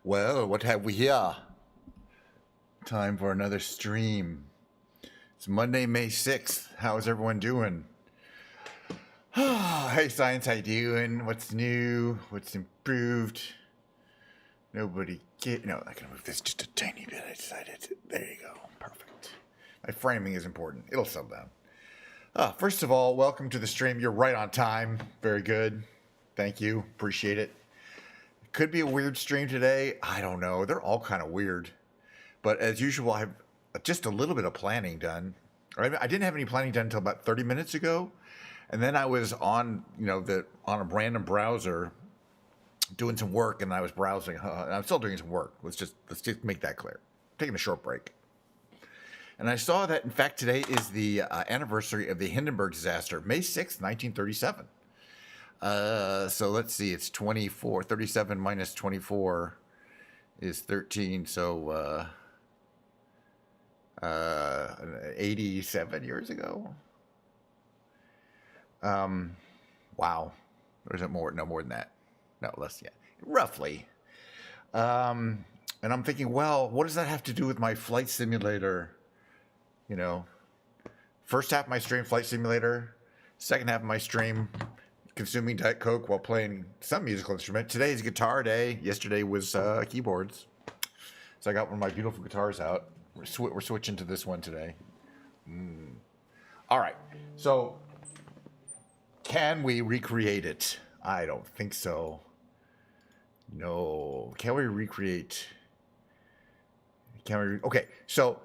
Well, what have we here? Time for another stream. It's Monday, May 6th. How's everyone doing? Hey, Science, how you doing? What's new? What's improved? Nobody get... No, I can move this just a tiny bit. I decided. There you go. Perfect. My framing is important. It'll settle down. First of all, welcome to the stream. You're right on time. Very good. Thank you. Appreciate it. Could be a weird stream today. I don't know. They're all kind of weird. But as usual, I have just a little bit of planning done. I didn't have any planning done until about 30 minutes ago. And then I was on, on a random browser doing some work, and I was browsing. And I'm still doing some work. Let's just make that clear. Taking a short break. And I saw that, in fact, today is the anniversary of the Hindenburg disaster, May 6th, 1937. So let's see, it's 24. 37 minus 24 is 13. So 87 years ago. Wow. Or is it more? No, more than that. No, less. Yeah, roughly. And I'm thinking, well, what does that have to do with my flight simulator? First half of my stream, flight simulator. Second half of my stream, consuming Diet Coke while playing some musical instrument. Today is guitar day. Yesterday was keyboards. So I got one of my beautiful guitars out. We're switching to this one today. All right. So can we recreate it? I don't think so. No. Can we recreate? Okay. So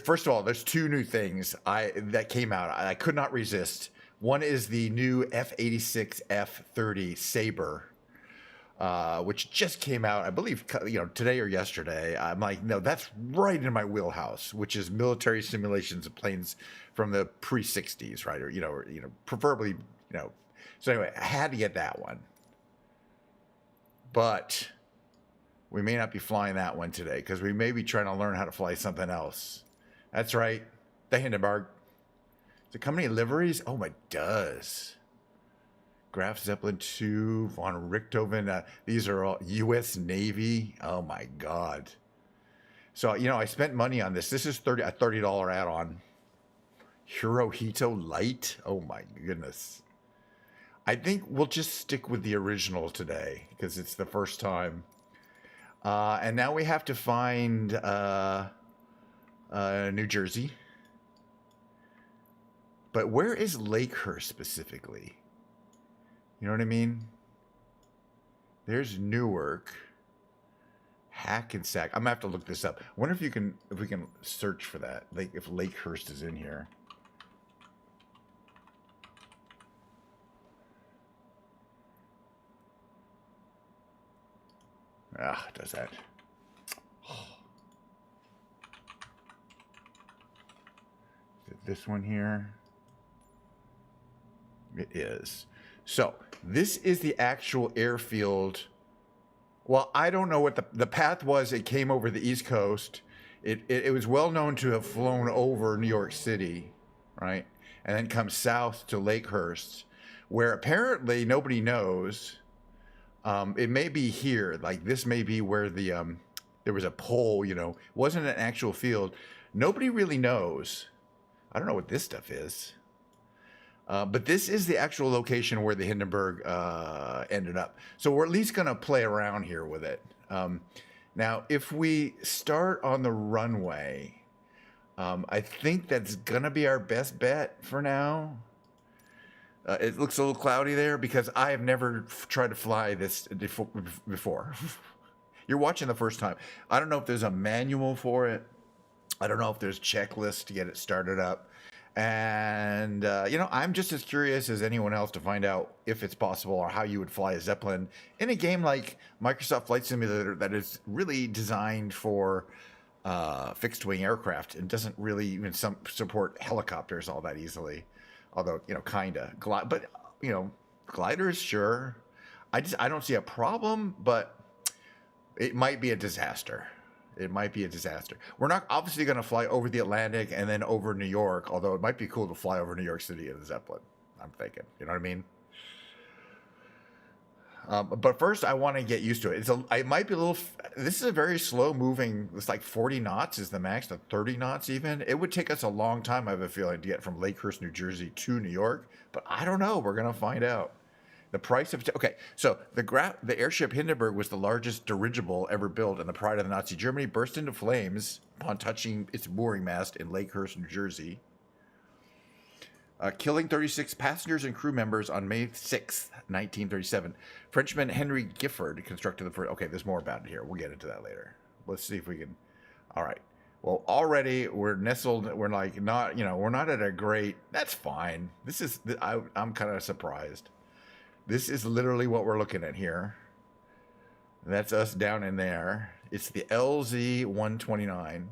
first of all, there's two new things that came out. I could not resist. One is the new F-86 F-30 Sabre, which just came out, I believe, today or yesterday. I'm like, no, that's right in my wheelhouse, which is military simulations of planes from the pre-60s, right? Or preferably, So anyway, I had to get that one. But we may not be flying that one today because we may be trying to learn how to fly something else. That's right, the Hindenburg. The company liveries? Oh, it does. Graf Zeppelin 2, von Richthofen. These are all U.S. Navy. Oh, my God. So, I spent money on this. This is a $30 add-on. Hirohito Light. Oh, my goodness. I think we'll just stick with the original today because it's the first time. And now we have to find New Jersey. But where is Lakehurst specifically? You know what I mean? There's Newark, Hackensack. I'm gonna have to look this up. I wonder if we can search for that. Like if Lakehurst is in here. It does that. Is it this one here? It is. So this is the actual airfield. Well, I don't know what the path was. It came over the East Coast. It was well known to have flown over New York City, right? And then come south to Lakehurst, where apparently nobody knows. It may be here. Like this may be where the there was a pole. Wasn't an actual field. Nobody really knows. I don't know what this stuff is. But this is the actual location where the Hindenburg ended up. So we're at least going to play around here with it. Now, if we start on the runway, I think that's going to be our best bet for now. It looks a little cloudy there because I have never tried to fly this before. You're watching the first time. I don't know if there's a manual for it. I don't know if there's checklists to get it started up. And, I'm just as curious as anyone else to find out if it's possible or how you would fly a Zeppelin in a game like Microsoft Flight Simulator that is really designed for fixed-wing aircraft and doesn't really even support helicopters all that easily. Although, kind of. But, gliders, sure. I don't see a problem, but it might be a disaster. It might be a disaster. We're not obviously going to fly over the Atlantic and then over New York, although it might be cool to fly over New York City in a Zeppelin, I'm thinking. You know what I mean? But first, I want to get used to it. It might be a little. This is a very slow moving. It's like 40 knots is the max, to 30 knots even. It would take us a long time, I have a feeling, to get from Lakehurst, New Jersey to New York. But I don't know. We're gonna find out. The price of okay, so the airship Hindenburg was the largest dirigible ever built, and the pride of the Nazi Germany burst into flames upon touching its mooring mast in Lakehurst, New Jersey, killing 36 passengers and crew members on May 6th, 1937. Frenchman Henry Giffard constructed the first. Okay, there's more about it here. We'll get into that later. Let's see if we can. All right. Well, already we're nestled. We're like not, we're not at a great. That's fine. This is. I'm kind of surprised. This is literally what we're looking at here. That's us down in there. It's the LZ 129.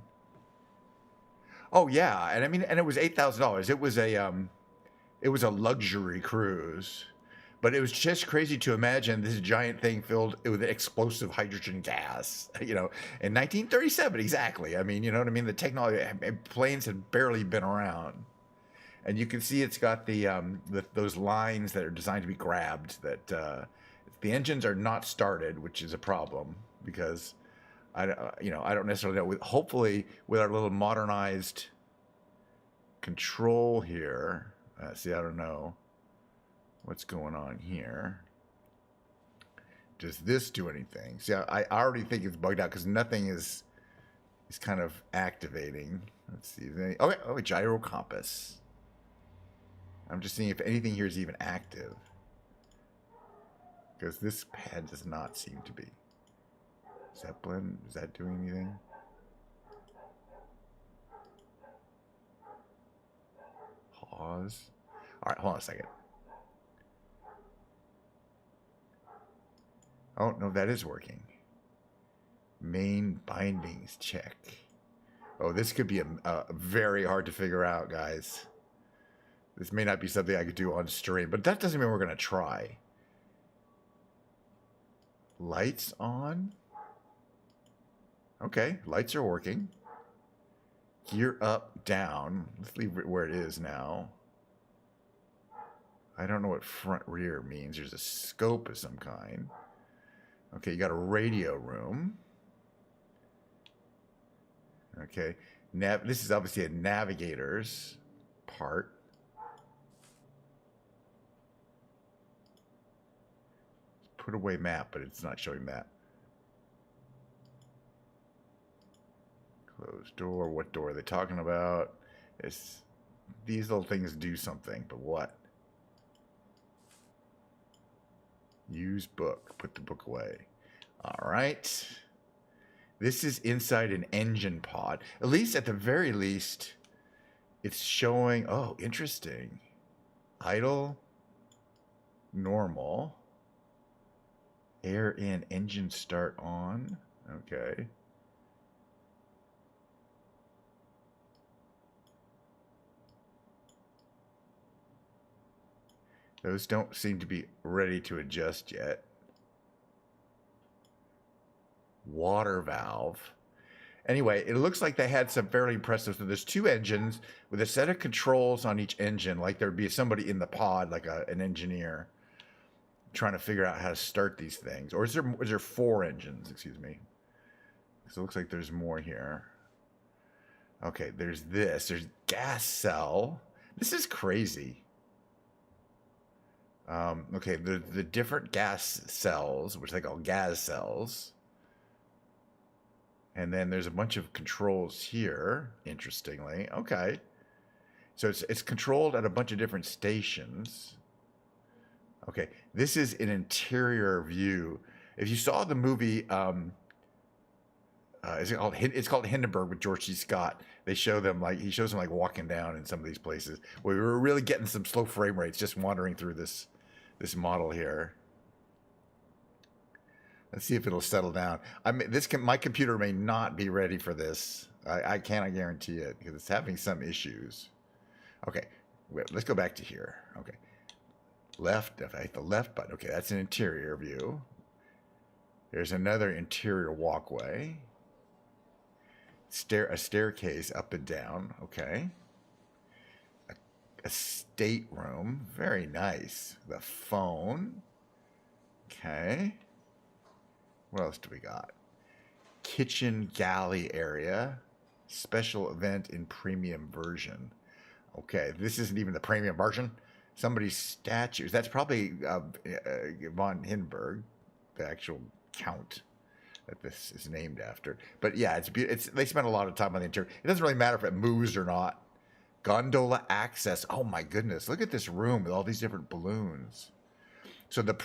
Oh yeah, and I mean, and it was $8,000. It was a luxury cruise, but it was just crazy to imagine this giant thing filled with explosive hydrogen gas. In 1937 exactly. I mean, you know what I mean. The technology, planes had barely been around, and you can see it's got those lines that are designed to be grabbed. That the engines are not started, which is a problem because I don't necessarily know. Hopefully, with our little modernized control here, see, I don't know what's going on here. Does this do anything? See, I already think it's bugged out because nothing is kind of activating. Let's see. Okay, a gyro compass. I'm just seeing if anything here is even active, because this pad does not seem to be. Zeppelin, is that doing anything? Pause. All right, hold on a second. Oh, no, that is working. Main bindings check. Oh, this could be a very hard to figure out, guys. This may not be something I could do on stream, but that doesn't mean we're going to try. Lights on. Okay, lights are working. Gear up, down. Let's leave it where it is now. I don't know what front rear means. There's a scope of some kind. Okay, you got a radio room. Okay, this is obviously a navigator's part. Put away map, but it's not showing map. Closed door. What door are they talking about? These little things do something, but what? Use book. Put the book away. All right. This is inside an engine pod. At least, at the very least, it's showing. Oh, interesting. Idle. Normal. Air in. Engine start on. Okay. Those don't seem to be ready to adjust yet. Water valve. Anyway, it looks like they had some fairly impressive. So there's two engines with a set of controls on each engine, like there'd be somebody in the pod, like an engineer, trying to figure out how to start these things. Or is there four engines? Excuse me. So it looks like there's more here. Okay, there's this. There's gas cell. This is crazy. Okay, the different gas cells, which they call gas cells. And then there's a bunch of controls here, interestingly. Okay. So it's controlled at a bunch of different stations. Okay, this is an interior view. If you saw the movie, it's called Hindenburg with George C. Scott. He shows them like walking down in some of these places. We were really getting some slow frame rates just wandering through this model here. Let's see if it'll settle down. My computer may not be ready for this. I cannot guarantee it because it's having some issues. Okay, let's go back to here. Okay, left. If I hit the left button, okay, that's an interior view. There's another interior walkway. A staircase up and down. Okay. A stateroom, very nice. The phone. Okay. What else do we got? Kitchen galley area. Special event in premium version. Okay, this isn't even the premium version. Somebody's statues. That's probably von Hindenberg, the actual count that this is named after. But yeah, it's they spent a lot of time on the interior. It doesn't really matter if it moves or not. Gondola access. Oh my goodness! Look at this room with all these different balloons. So the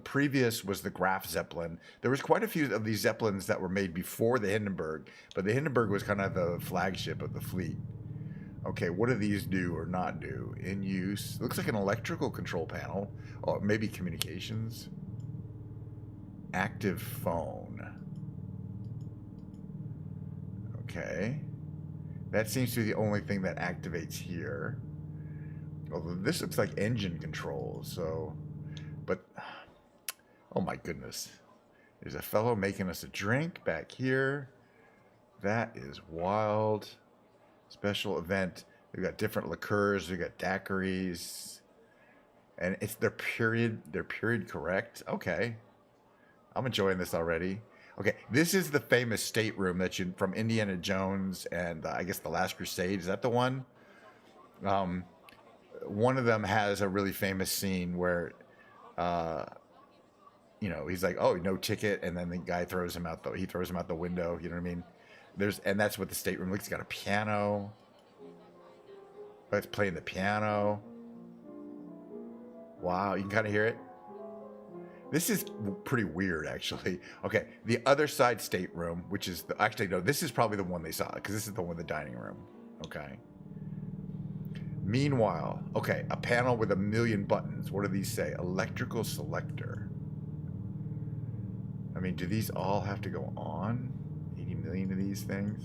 previous was the Graf Zeppelin. There was quite a few of these Zeppelins that were made before the Hindenburg, but the Hindenburg was kind of the flagship of the fleet. Okay, what do these do or not do? In use. Looks like an electrical control panel. Or maybe communications. Active phone. Okay. That seems to be the only thing that activates here. Although this looks like engine controls, so... But... Oh my goodness. There's a fellow making us a drink back here. That is wild. Special event. They've got different liqueurs. They've got daiquiris. And it's their period correct. Okay. I'm enjoying this already. Okay, this is the famous stateroom that you from Indiana Jones and I guess The Last Crusade. Is that the one? One of them has a really famous scene where, he's like, "Oh, no ticket," and then the guy throws him out the window. You know what I mean? And that's what the stateroom looks. It's got a piano. Oh, it's playing the piano. Wow, you can kind of hear it. This is pretty weird, actually. Okay, the other side stateroom, which is actually no, this is probably the one they saw because this is the one in the dining room. Okay. Meanwhile, okay, a panel with 1,000,000 buttons. What do these say? Electrical selector. I mean, do these all have to go on? 80 million of these things?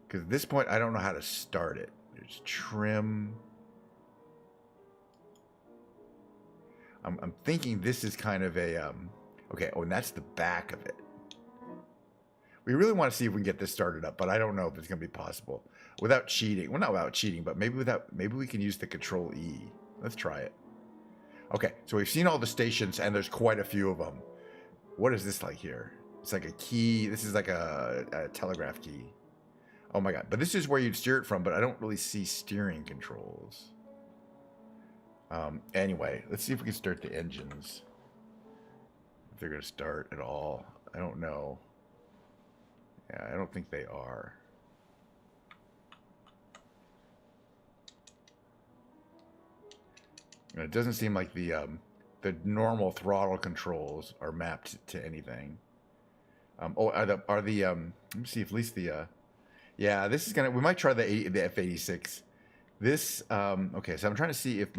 Because at this point, I don't know how to start it. There's trim. I'm thinking this is kind of a... okay, and that's the back of it. We really want to see if we can get this started up, but I don't know if it's going to be possible without cheating. Well, not without cheating, but maybe we can use the Control E. Let's try it. Okay, so we've seen all the stations, and there's quite a few of them. What is this like here? It's like a key. This is like a telegraph key. Oh my god! But this is where you'd steer it from. But I don't really see steering controls. Anyway, let's see if we can start the engines. If they're going to start at all, I don't know. Yeah, I don't think they are. And it doesn't seem like the normal throttle controls are mapped to anything. Let me see if at least the yeah, this is gonna. We might try the F-86. This okay. So I'm trying to see if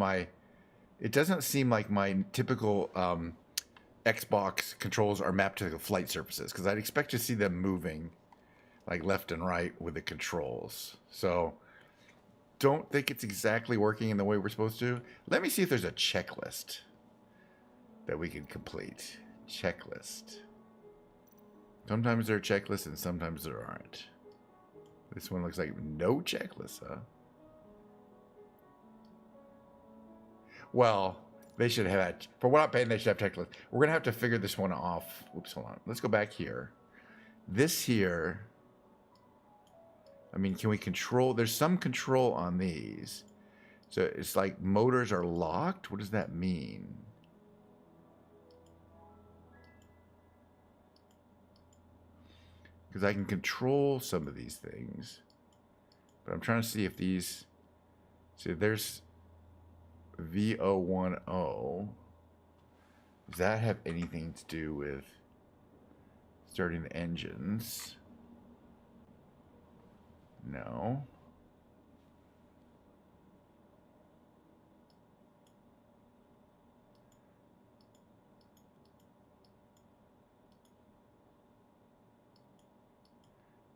it doesn't seem like my typical Xbox controls are mapped to the flight surfaces because I'd expect to see them moving like left and right with the controls. So don't think it's exactly working in the way we're supposed to. Let me see if there's a checklist that we can complete. Checklist. Sometimes there are checklists and sometimes there aren't. This one looks like no checklist, huh? Well, they should have had, for what I'm paying, they should have checklists. We're going to have to figure this one off. Whoops, hold on. Let's go back here. This here, I mean, can we control? There's some control on these. So it's like motors are locked. What does that mean? Because I can control some of these things. But I'm trying to see if these... See, there's V010. Does that have anything to do with starting the engines? No.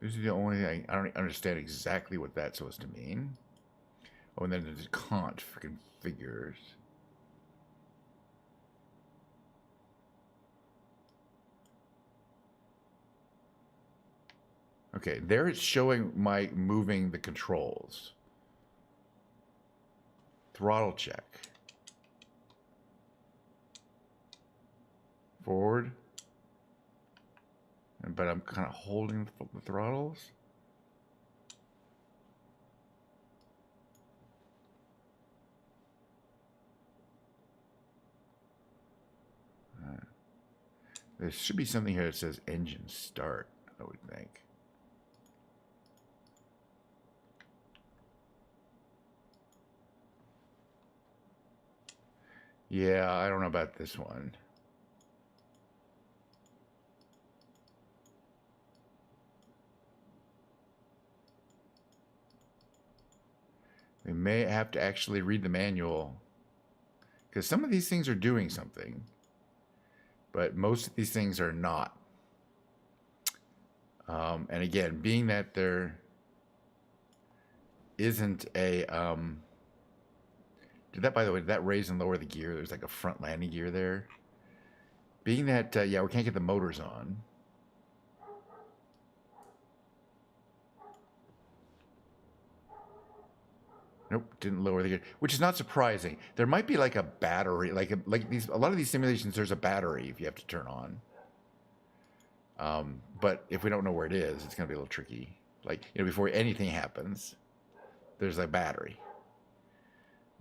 This is the only thing. I don't understand exactly what that's supposed to mean. Oh, and then there's cont freaking figures. Okay, there it's showing my moving the controls. Throttle check. Forward. But I'm kind of holding the throttles. There should be something here that says engine start, I would think. Yeah, I don't know about this one. We may have to actually read the manual, because some of these things are doing something, but most of these things are not. And again, being that there isn't a... by the way, did that raise and lower the gear? There's like a front landing gear there. Being that, yeah, we can't get the motors on. Nope, didn't lower the gear, which is not surprising. There might be like a battery, like a lot of these simulations. There's a battery if you have to turn on. But if we don't know where it is, it's gonna be a little tricky. Like, you know, before anything happens, there's a battery,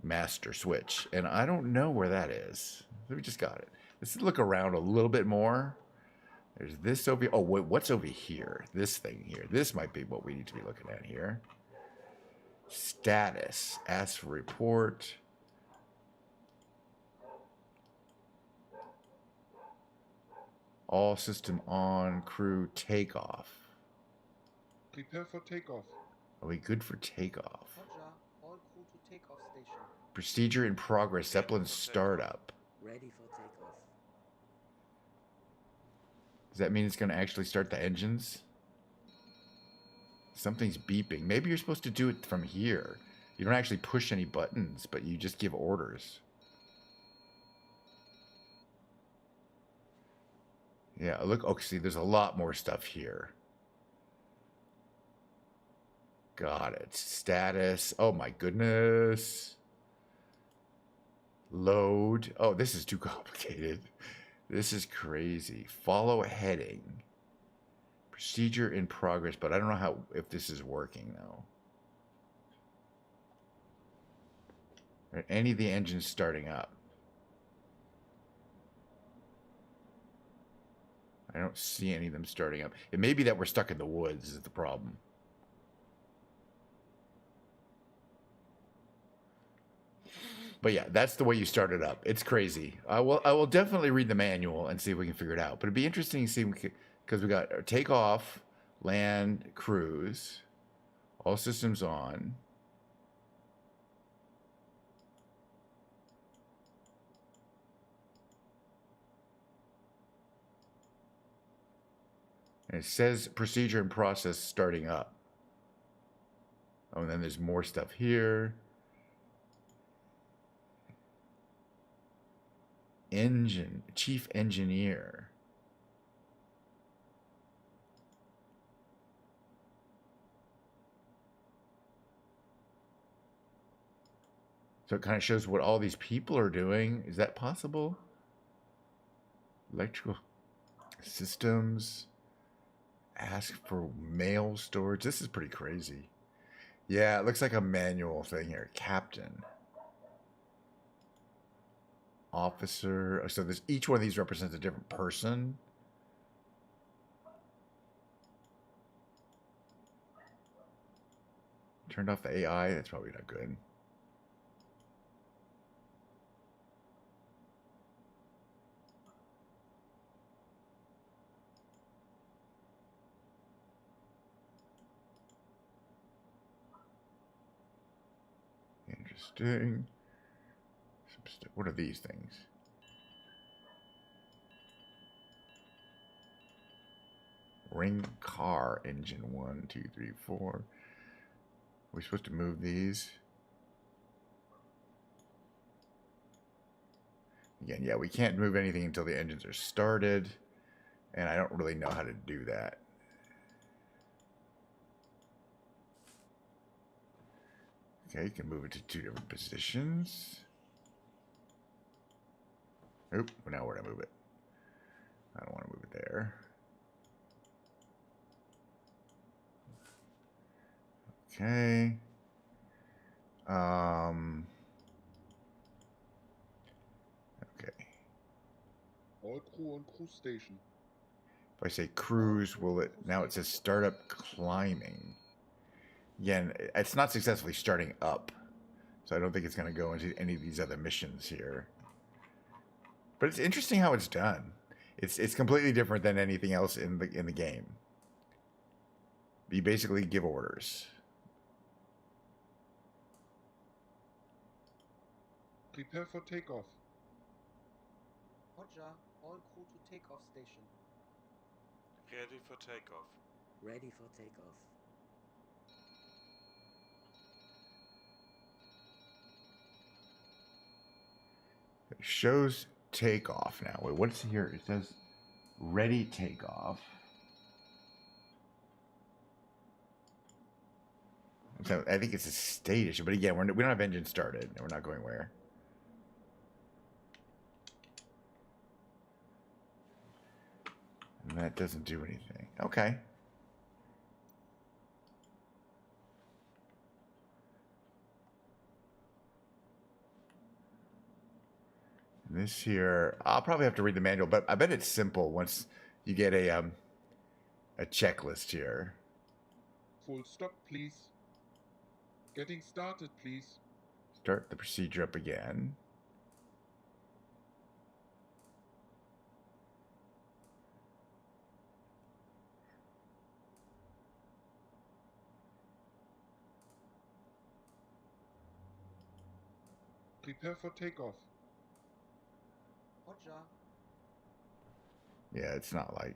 master switch, and I don't know where that is. We just got it. Let's look around a little bit more. There's this over here. Oh, wait, what's over here? This thing here. This might be what we need to be looking at here. Status. Ask for report. All system on. Crew takeoff. Prepare for takeoff. Are we good for takeoff? Roger. All crew to takeoff station. Procedure in progress. Zeppelin startup. Ready for takeoff. Does that mean it's going to actually start the engines? Something's beeping. Maybe you're supposed to do it from here. You don't actually push any buttons, but you just give orders. Yeah, look. Okay, see, there's a lot more stuff here. Got it. Status. Oh my goodness. Load. Oh, this is too complicated. This is crazy. Follow heading. Procedure in progress, but I don't know if this is working though. Are any of the engines starting up? I don't see any of them starting up. It may be that we're stuck in the woods is the problem. But yeah, that's the way you start it up. It's crazy. I will definitely read the manual and see if we can figure it out. But it'd be interesting to see, because we got takeoff, land, cruise, all systems on. And it says procedure and process starting up. Oh, and then there's more stuff here. Engine, chief engineer. So it kind of shows what all these people are doing. Is that possible? Electrical systems. Ask for mail storage. This is pretty crazy. Yeah, it looks like a manual thing here. Captain. Officer. So there's each one of these represents a different person. Turned off the AI. That's probably not good. Interesting. What are these things? Ring car engine 1, 2, 3, 4. Are we supposed to move these? Again, yeah, we can't move anything until the engines are started, and I don't really know how to do that. Okay, you can move it to 2 different positions. Oop, well, now where do I move it? I don't want to move it there. Okay. Okay. All crew on cruise station. If I say cruise, will it... Now it says startup climbing. Again, it's not successfully starting up. So I don't think it's going to go into any of these other missions here. But it's interesting how it's done. It's completely different than anything else in the game. You basically give orders. Prepare for takeoff. Roger, all crew to takeoff station. Ready for takeoff. Ready for takeoff. It shows takeoff now. Wait, what's here? It says ready takeoff. So I think it's a state issue, but again, we don't have engine started, and we're not going where. And that doesn't do anything. Okay. And this here, I'll probably have to read the manual, but I bet it's simple once you get a checklist here. Full stop, please. Getting started, please. Start the procedure up again. Prepare for takeoff. Roger. Yeah, it's not like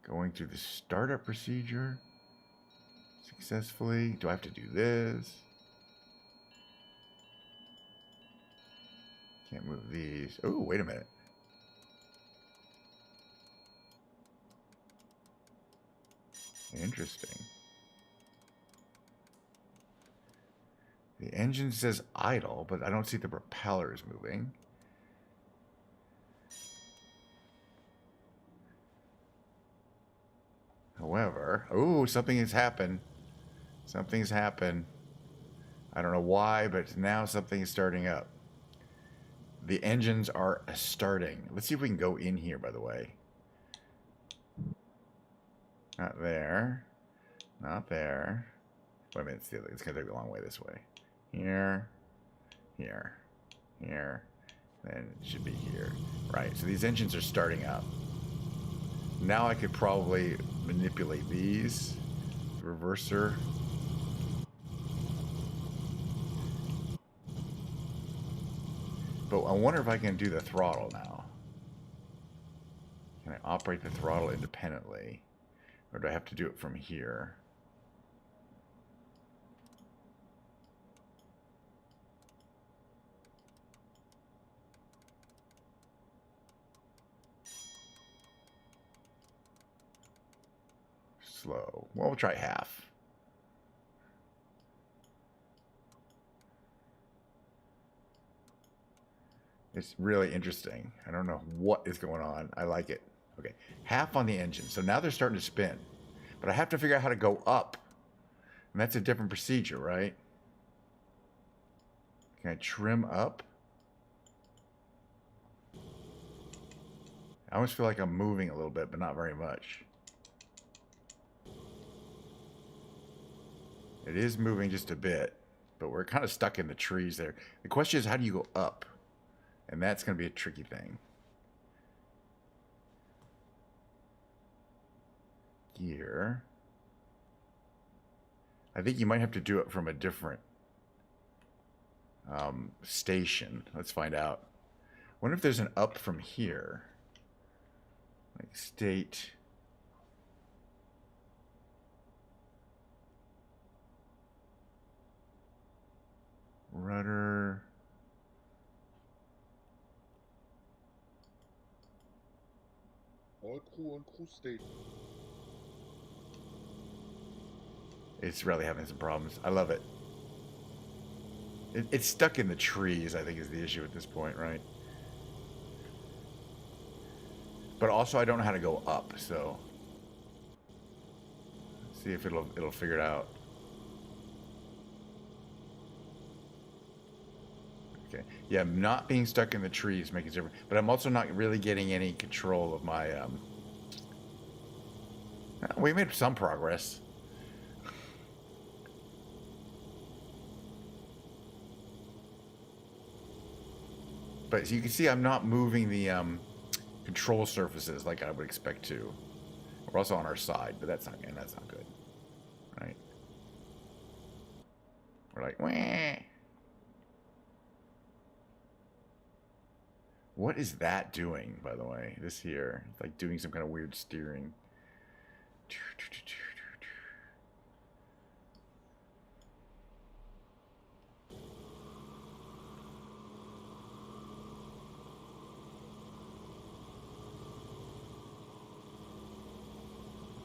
going through the startup procedure successfully. Do I have to do this? Can't move these. Oh, wait a minute. Interesting. The engine says idle, but I don't see the propellers moving. However, oh, something has happened. Something's happened. I don't know why, but now something is starting up. The engines are starting. Let's see if we can go in here, by the way. Not there. Not there. Wait a minute, it's going to take a long way this way. Here. Here. Here. Then it should be here. Right, so these engines are starting up. Now I could probably manipulate these. Reverser. But I wonder if I can do the throttle now. Can I operate the throttle independently? Or do I have to do it from here? Slow. Well, we'll try half. It's really interesting. I don't know what is going on. I like it. Okay, half on the engine. So now they're starting to spin. But I have to figure out how to go up. And that's a different procedure, right? Can I trim up? I almost feel like I'm moving a little bit, but not very much. It is moving just a bit, but we're kind of stuck in the trees there. The question is, how do you go up? And that's going to be a tricky thing. Gear. I think you might have to do it from a different station. Let's find out. I wonder if there's an up from here. Like state. Rudder. All crew on cruise station. It's really having some problems. I love it. It's stuck in the trees, I think, is the issue at this point, right? But also, I don't know how to go up, so let's see if it'll figure it out. Okay. Yeah, not being stuck in the trees makes a difference, but I'm also not really getting any control of my. We made some progress. But as you can see, I'm not moving the control surfaces like I would expect to. We're also on our side, but that's not good, right? We're like, wah. What is that doing, by the way? This here, it's like doing some kind of weird steering.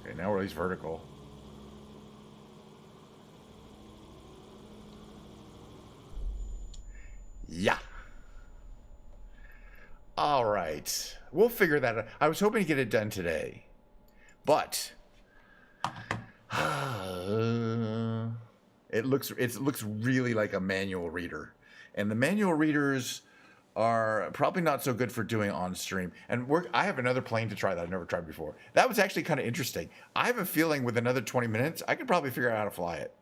Okay, now we're at least vertical. Yeah. All right. We'll figure that out. I was hoping to get it done today. But it looks really like a manual reader. And the manual readers are probably not so good for doing on stream. And I have another plane to try that I've never tried before. That was actually kind of interesting. I have a feeling with another 20 minutes, I could probably figure out how to fly it.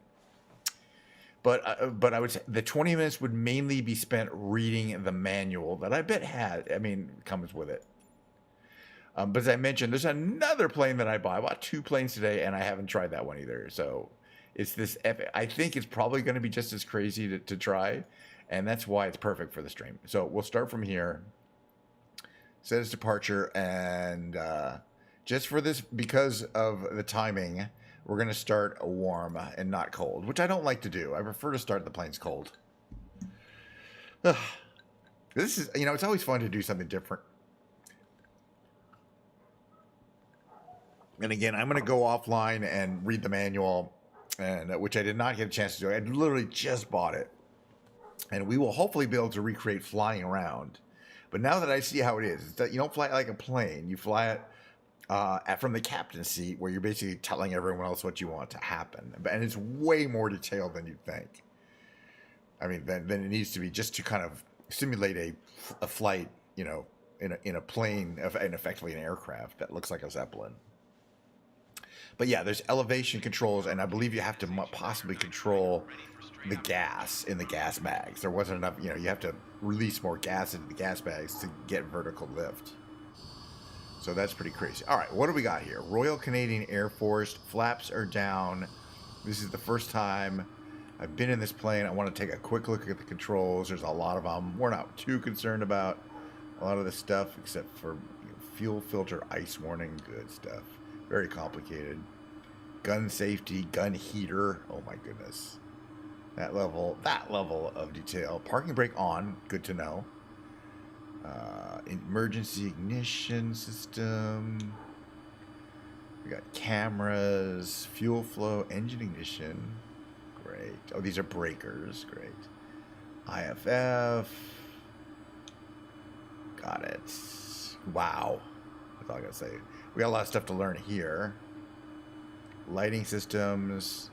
But I would say the 20 minutes would mainly be spent reading the manual that I bet comes with it. But as I mentioned, there's another plane that I bought. I bought 2 planes today, and I haven't tried that one either. So it's this epic. I think it's probably going to be just as crazy to try, and that's why it's perfect for the stream. So we'll start from here. Set its departure, and just for this, because of the timing, we're going to start warm and not cold, which I don't like to do. I prefer to start the planes cold. This is, it's always fun to do something different. And again, I'm going to go offline and read the manual, and which I did not get a chance to do. I literally just bought it. And we will hopefully be able to recreate flying around. But now that I see how it is, it's that you don't fly it like a plane. You fly it from the captain's seat, where you're basically telling everyone else what you want to happen. And it's way more detailed than you'd think. I mean, than it needs to be, just to kind of simulate a flight, in a plane, and effectively an aircraft that looks like a Zeppelin. But yeah, there's elevation controls, and I believe you have to possibly control the gas in the gas bags. There wasn't enough, you have to release more gas into the gas bags to get vertical lift. So that's pretty crazy. All right, what do we got here? Royal Canadian Air Force, flaps are down. This is the first time I've been in this plane. I want to take a quick look at the controls. There's a lot of them. We're not too concerned about a lot of this stuff, except for fuel filter, ice warning, good stuff. Very complicated. Gun safety, gun heater. Oh my goodness. That level of detail. Parking brake on. Good to know. Emergency ignition system. We got cameras, fuel flow, engine ignition. Great. Oh, these are breakers. Great. IFF. Got it. Wow. That's all I gotta say. We got a lot of stuff to learn here. Lighting systems.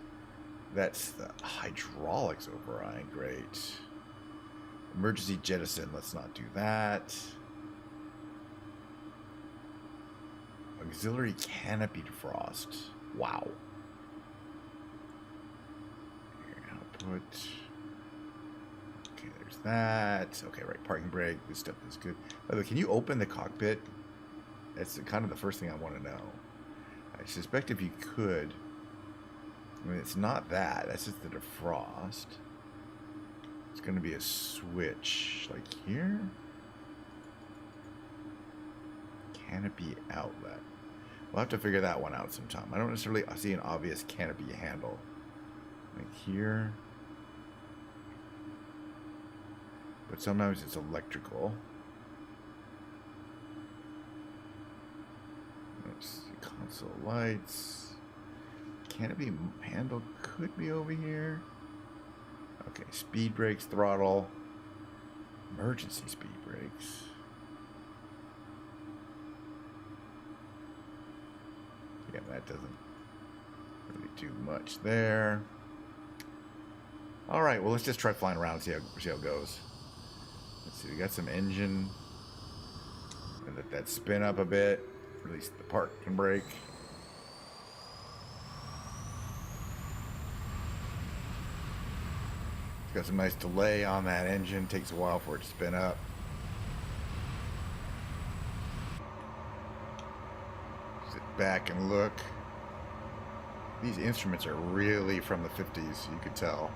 That's the hydraulics override. Great. Emergency jettison. Let's not do that. Auxiliary canopy defrost. Wow. Output. Okay, there's that. Okay, right. Parking brake. This stuff is good. By the way, can you open the cockpit? That's kind of the first thing I want to know. I suspect if you could. I mean, it's not that. That's just the defrost. It's going to be a switch. Like here? Canopy outlet. We'll have to figure that one out sometime. I don't necessarily see an obvious canopy handle. Like here. But sometimes it's electrical. Let's see. Console lights. Canopy handle could be over here. Okay, speed brakes, throttle. Emergency speed brakes. Yeah, that doesn't really do much there. All right, well, let's just try flying around and see how it goes. Let's see, we got some engine. And let that spin up a bit. Release the parking brake. It's got some nice delay on that engine. Takes a while for it to spin up. Sit back and look. These instruments are really from the 50s, you could tell.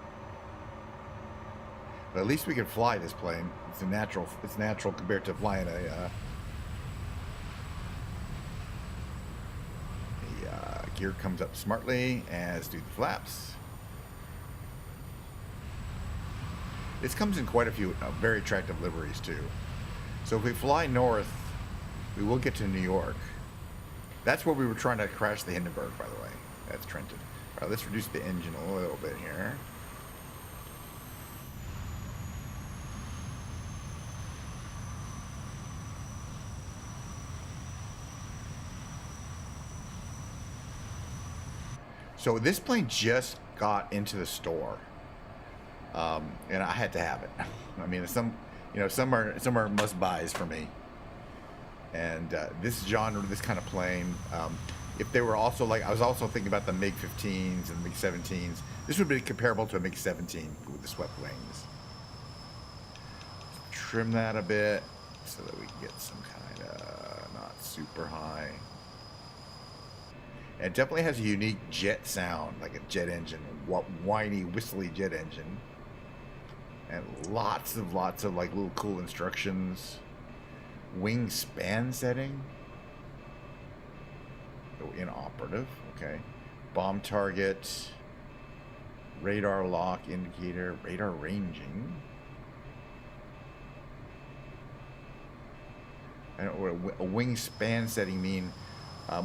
But at least we can fly this plane. It's natural compared to flying a gear comes up smartly, as do the flaps. This comes in quite a few very attractive liveries too. So if we fly north, we will get to New York. That's where we were trying to crash the Hindenburg, by the way. That's Trenton. All right, let's reduce the engine a little bit here. So this plane just got into the store, and I had to have it. I mean, some are must buys for me. And this genre, this kind of plane, if they were also like, I was also thinking about the MiG-15s and MiG-17s. This would be comparable to a MiG-17 with the swept wings. Trim that a bit so that we can get some kind of not super high. It definitely has a unique jet sound, like a jet engine, whiny, whistly jet engine. And lots of like little cool instructions. Wing span setting. Inoperative, okay. Bomb target. Radar lock indicator. Radar ranging. I don't know what a wing span setting mean.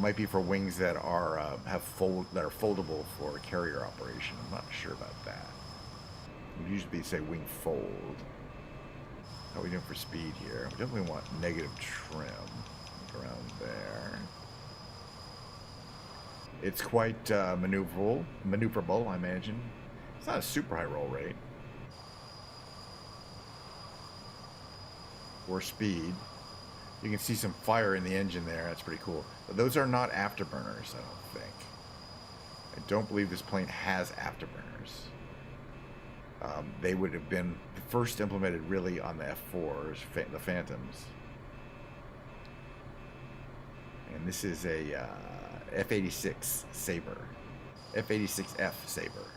Might be for wings that are foldable for carrier operation. I'm not sure about that. It would usually say wing fold. How are we doing for speed here? We definitely want negative trim. Look around there. It's quite maneuverable, I imagine. It's not a super high roll rate. Or speed. You can see some fire in the engine there. That's pretty cool. But those are not afterburners, I don't think. I don't believe this plane has afterburners. They would have been first implemented really on the F4s, the Phantoms. And this is a F-86 Sabre. F-86F Sabre.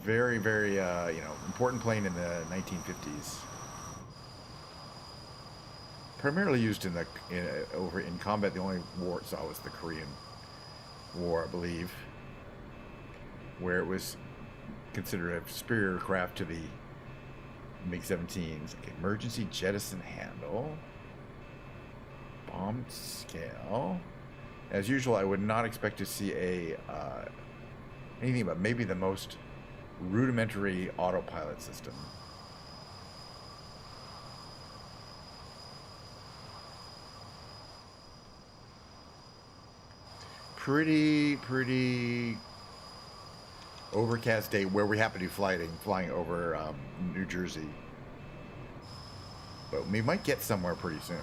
Very, very, important plane in the 1950s. Primarily used over in combat. The only war it saw was the Korean War, I believe, where it was considered a superior craft to the MiG-17s. Okay, emergency jettison handle, bomb scale. As usual, I would not expect to see anything but maybe the most rudimentary autopilot system. Pretty overcast day where we happen to be flying over New Jersey. But we might get somewhere pretty soon.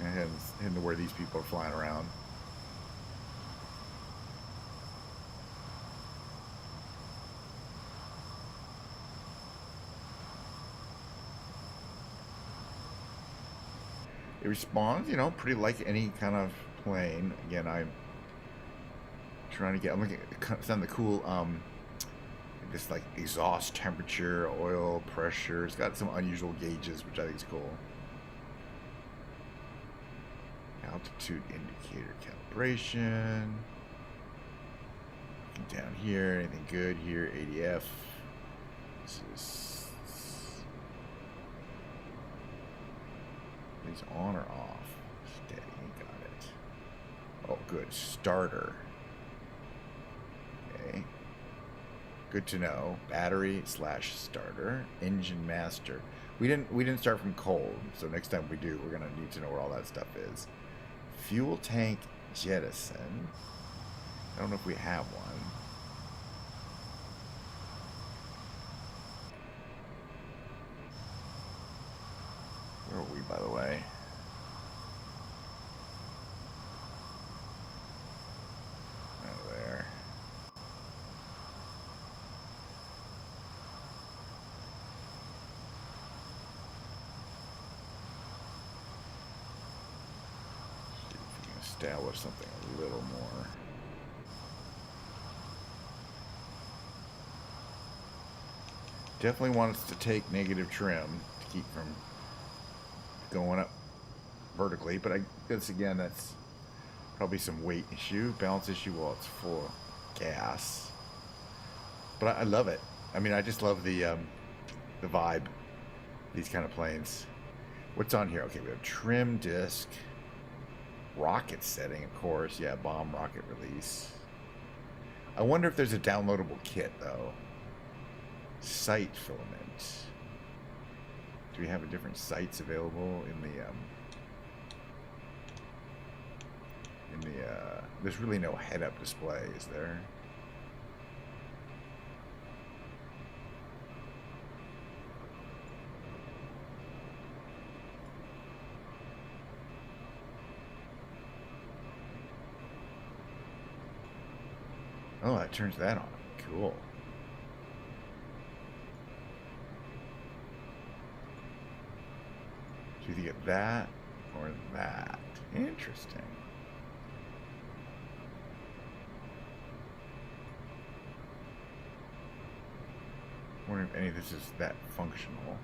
And heading to where these people are flying around. It responds, pretty like any kind of plane. Again, I'm looking at some of the cool, this like exhaust temperature, oil pressure. It's got some unusual gauges, which I think is cool. Altitude indicator calibration. Looking down here, anything good here? ADF. This is. These on or off? Oh, good. Starter. Okay. Good to know. Battery / starter. Engine master. We didn't start from cold, so next time we do, we're gonna need to know where all that stuff is. Fuel tank jettison. I don't know if we have one. Where are we, by the way? Oh, there. See if we can establish something a little more. Definitely want us to take negative trim to keep from going up vertically, but I guess again that's probably some weight issue, balance issue while it's full of gas. But I love it. I mean, I just love the vibe, these kind of planes. What's on here? Okay, we have trim disc, rocket setting, of course. Yeah, bomb rocket release. I wonder if there's a downloadable kit though. Sight filament. Do we have a different sights available in the there's really no head-up display, is there? Oh, that turns that on. Cool. So you either get that or that. Interesting. I wonder if any of this is that functional.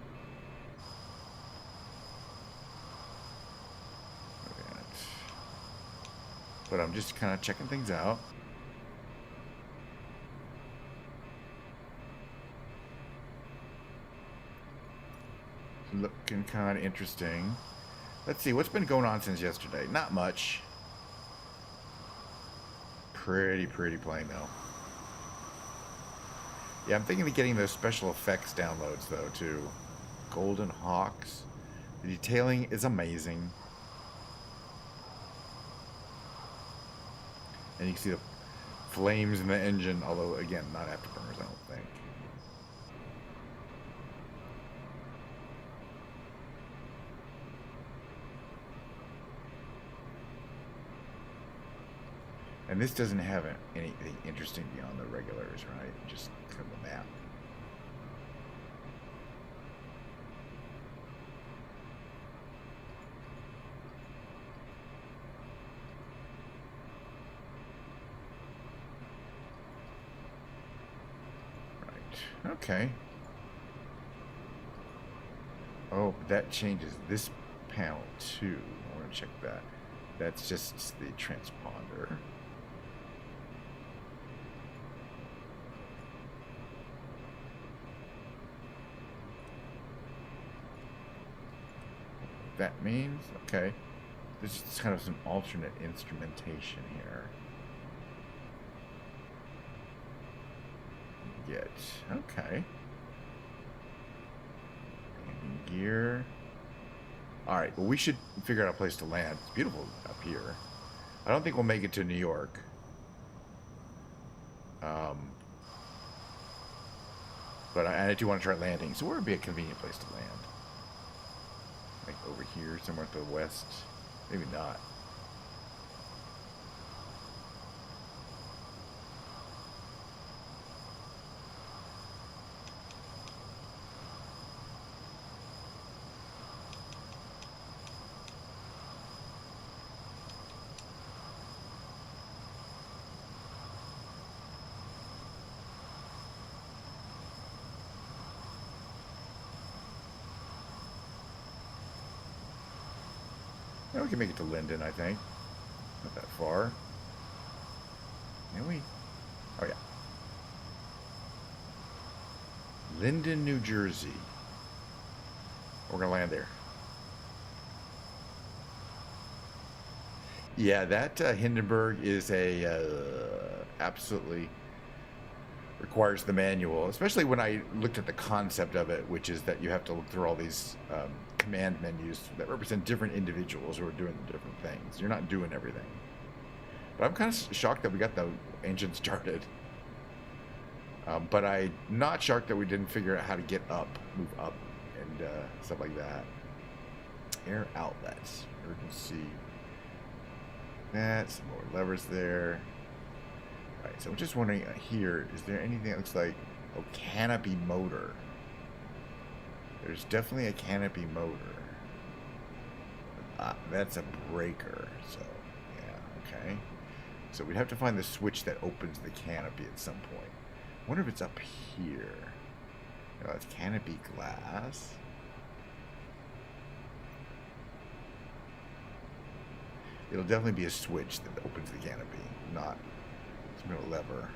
But I'm just kind of checking things out. Looking kind of interesting. Let's see, what's been going on since yesterday? Not much. Pretty plain though. Yeah, I'm thinking of getting those special effects downloads though too. Golden Hawks. The detailing is amazing. And you can see the flames in the engine, although again, not afterburners, I don't think. And this doesn't have anything interesting beyond the regulars, right? Just kind of the map. Right. Okay. Oh, that changes this panel too. I want to check that. That's just the transponder. That means, okay, this is kind of some alternate instrumentation here. Get, okay. Landing gear. All right, well, we should figure out a place to land. It's beautiful up here. I don't think we'll make it to New York. But I do want to try landing. So where would be a convenient place to land? Like over here, somewhere to the west? Maybe not. Yeah, we can make it to Linden, I think. Not that far. Can we? Oh, yeah. Linden, New Jersey. We're going to land there. Yeah, that Hindenburg is absolutely requires the manual, especially when I looked at the concept of it, which is that you have to look through all these command menus that represent different individuals who are doing the different things. You're not doing everything. But I'm kind of shocked that we got the engine started. But I'm not shocked that we didn't figure out how to move up, and stuff like that. Air outlets, urgency. That, some more levers there. All right, so I'm just wondering here, is there anything that looks like a canopy motor? There's definitely a canopy motor. That's a breaker, so yeah, okay. So we'd have to find the switch that opens the canopy at some point. I wonder if it's up here. No, it's canopy glass. It'll definitely be a switch that opens the canopy, not some kind of lever.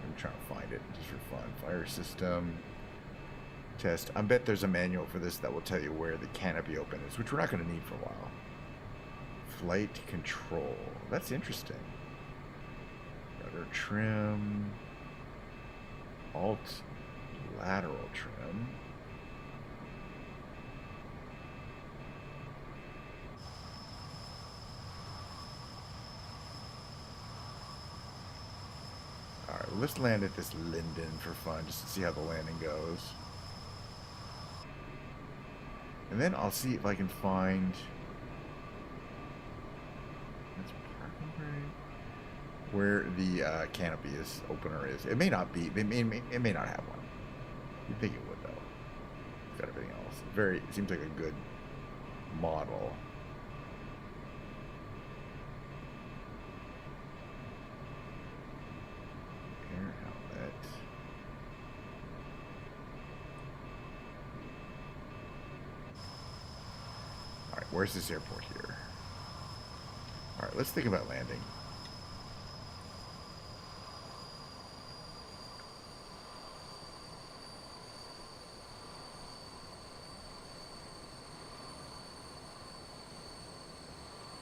I'm trying to find it just for fun. Fire system test. I bet there's a manual for this that will tell you where the canopy open is, which we're not going to need for a while. Flight control. That's interesting. Rudder trim. Alt lateral trim. Alright, well, let's land at this Linden for fun, just to see how the landing goes. And then I'll see if I can find... That's parking brake. Where the canopy opener is. It may not be. It may not have one. You'd think it would, though. It's got everything else. It seems like a good model. Air outlet. Alright, where's this airport here? Alright, let's think about landing.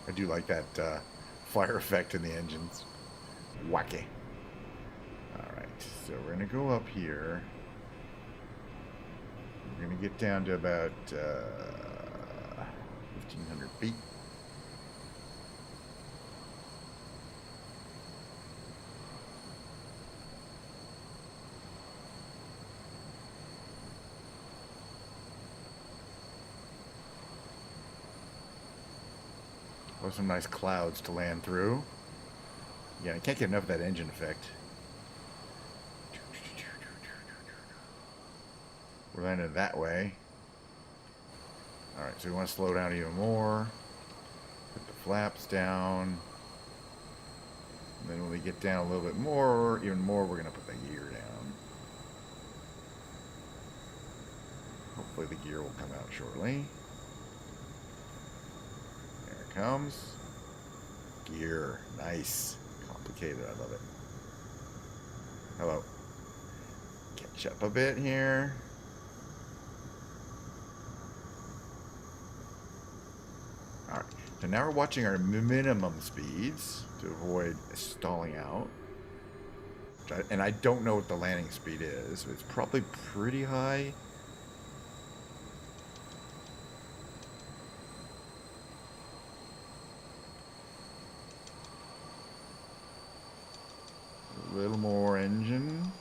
I do like that fire effect in the engines. Wacky. Alright, so we're going to go up here. We're going to get down to about 1,500 feet. Oh, some nice clouds to land through. Yeah, I can't get enough of that engine effect. We're landing that way. Alright, so we want to slow down even more. Put the flaps down. And then when we get down a little bit more, even more, we're going to put the gear down. Hopefully the gear will come out shortly. Comes. Gear. Nice. Complicated. I love it. Hello. Catch up a bit here. Alright. So now we're watching our minimum speeds to avoid stalling out. And I don't know what the landing speed is. It's probably pretty high. A little more engine.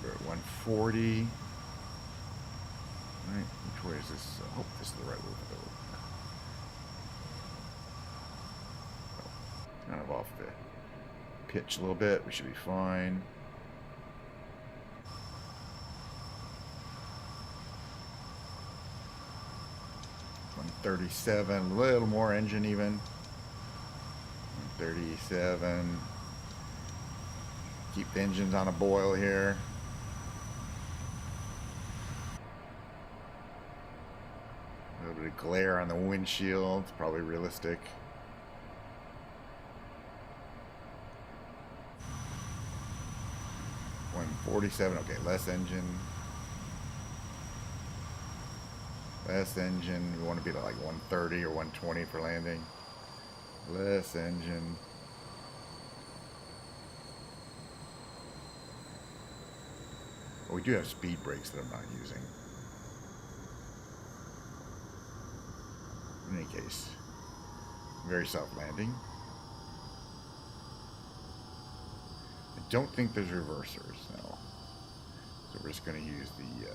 We're at 140. Right, which way is this? I hope this is the right way to go. Oh, kind of off the pitch a little bit. We should be fine. 137, a little more engine even. 137. Keep the engines on a boil here. little bit of glare on the windshield. It's probably realistic. $147. Okay, less engine. Less engine. We want to be at like 130 or 120 for landing. Less engine. But we do have speed brakes that I'm not using. In any case, very soft landing. I don't think there's reversers, no. So we're just going to use the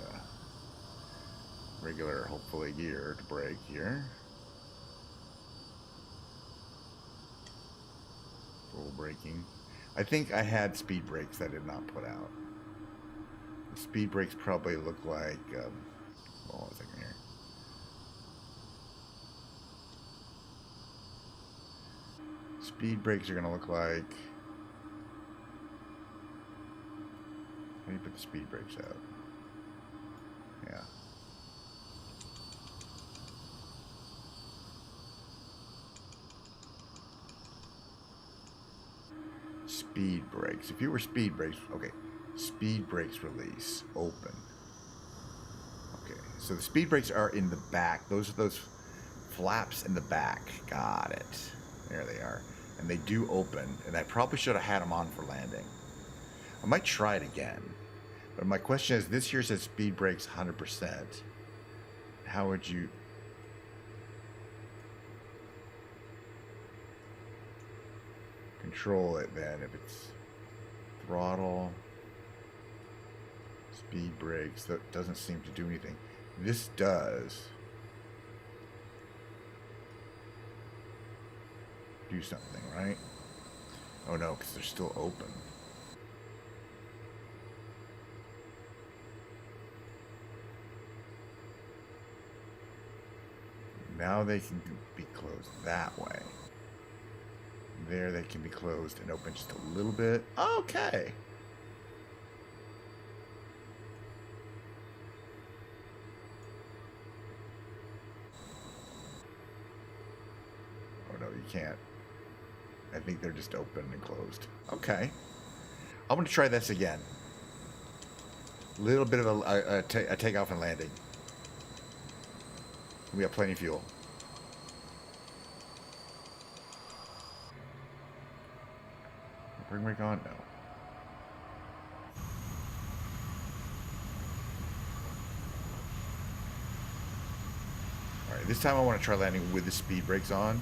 regular, hopefully, gear to brake here. Full braking. I think I had speed brakes I did not put out. The speed brakes probably look like, hold on a second here. Speed brakes are going to look like, how do you put the speed brakes out? Yeah. Speed brakes. If you were speed brakes, okay. Speed brakes release, open. Okay, so the speed brakes are in the back. Those are those flaps in the back. Got it. There they are. And they do open, and I probably should have had them on for landing. I might try it again. But my question is, this here says speed brakes 100%. How would you... control it then if it's throttle, speed brakes? That doesn't seem to do anything. This does do something, right? Oh no, because they're still open. Now they can be closed that way. There they can be closed and open just a little bit. Okay. Oh no, you can't. I think they're just open and closed. Okay. I'm going to try this again. A little bit of a takeoff and landing. We have plenty of fuel. Bring back on now. Alright, this time I want to try landing with the speed brakes on.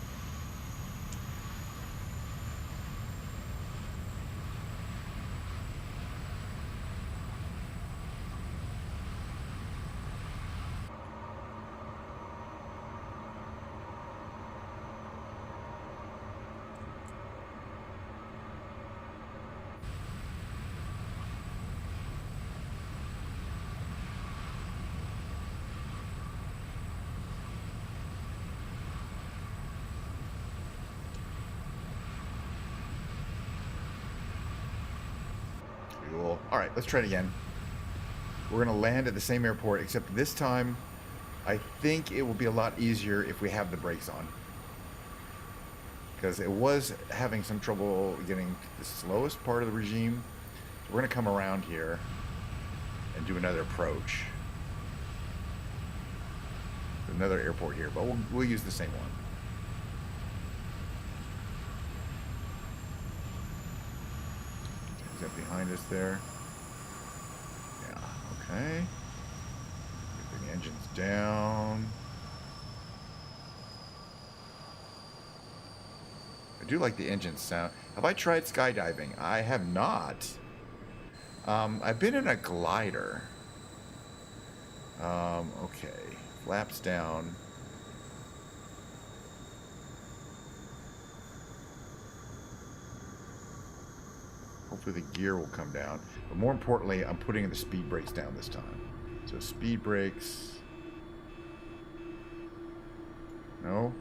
Cool. Alright, let's try it again. We're going to land at the same airport, except this time I think it will be a lot easier if we have the brakes on. Because it was having some trouble getting to the slowest part of the regime. So we're going to come around here and do another approach. Another airport here, but we'll use the same one. Is that behind us there? Yeah, okay. Get the engines down. I do like the engine sound. Have I tried skydiving? I have not. I've been in a glider. Okay. Flaps down. Hopefully the gear will come down. But more importantly, I'm putting the speed brakes down this time. So speed brakes. No?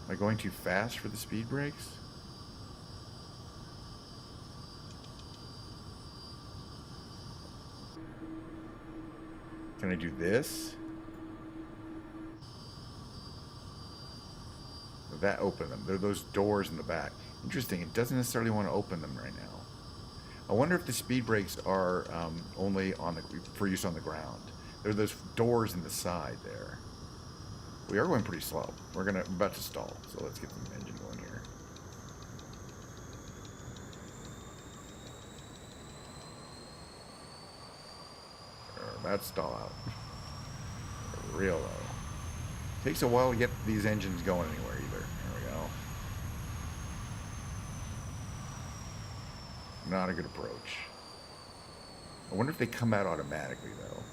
Am I going too fast for the speed brakes? Can I do this? that opened them. There are those doors in the back. Interesting. It doesn't necessarily want to open them right now. I wonder if the speed brakes are only on the for use on the ground. There are those doors in the side there. We are going pretty slow. We're about to stall, so let's get the engine going here. We're about to stall out. Real low. Takes a while to get these engines going anywhere either. There we go. Not a good approach. I wonder if they come out automatically though.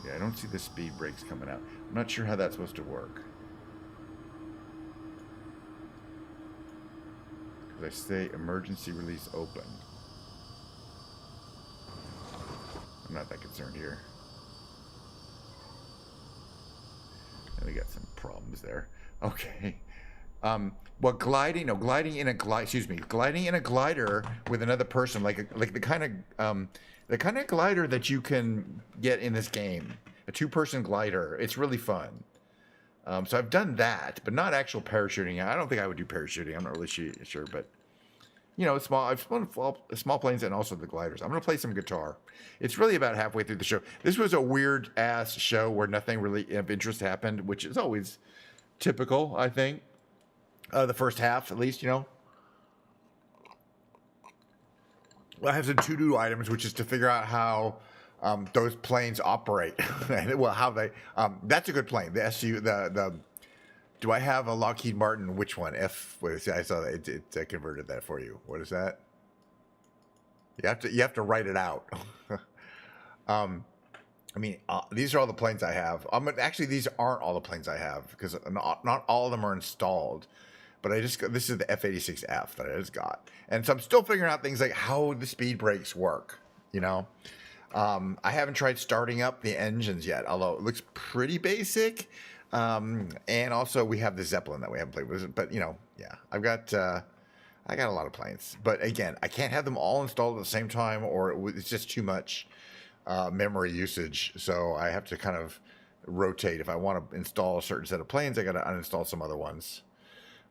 Yeah, I don't see the speed brakes coming out. I'm not sure how that's supposed to work. Because I say emergency release open. I'm not that concerned here. And we got some problems there. Okay. Well, gliding in a glider with another person, like the kind of glider that you can get in this game, a two-person glider. It's really fun. So I've done that, but not actual parachuting. I don't think I would do parachuting. I'm not really sure, but you know, I've flown small planes and also the gliders. I'm gonna play some guitar. It's really about halfway through the show. This was a weird ass show where nothing really of interest happened, which is always typical, I think. The first half, at least, you know. Well, I have some to-do items, which is to figure out how those planes operate. Well, how they. That's a good plane. The SU. The. Do I have a Lockheed Martin? Which one? Wait, see, I saw that it converted that for you. What is that? You have to write it out. I mean, these are all the planes I have. Actually, these aren't all the planes I have because not all of them are installed. But this is the F-86F that I just got. And so I'm still figuring out things like how the speed brakes work, you know? I haven't tried starting up the engines yet, although it looks pretty basic. And also we have the Zeppelin that we haven't played with. But, you know, yeah, I got a lot of planes. But again, I can't have them all installed at the same time or it's just too much memory usage. So I have to kind of rotate. If I want to install a certain set of planes, I got to uninstall some other ones.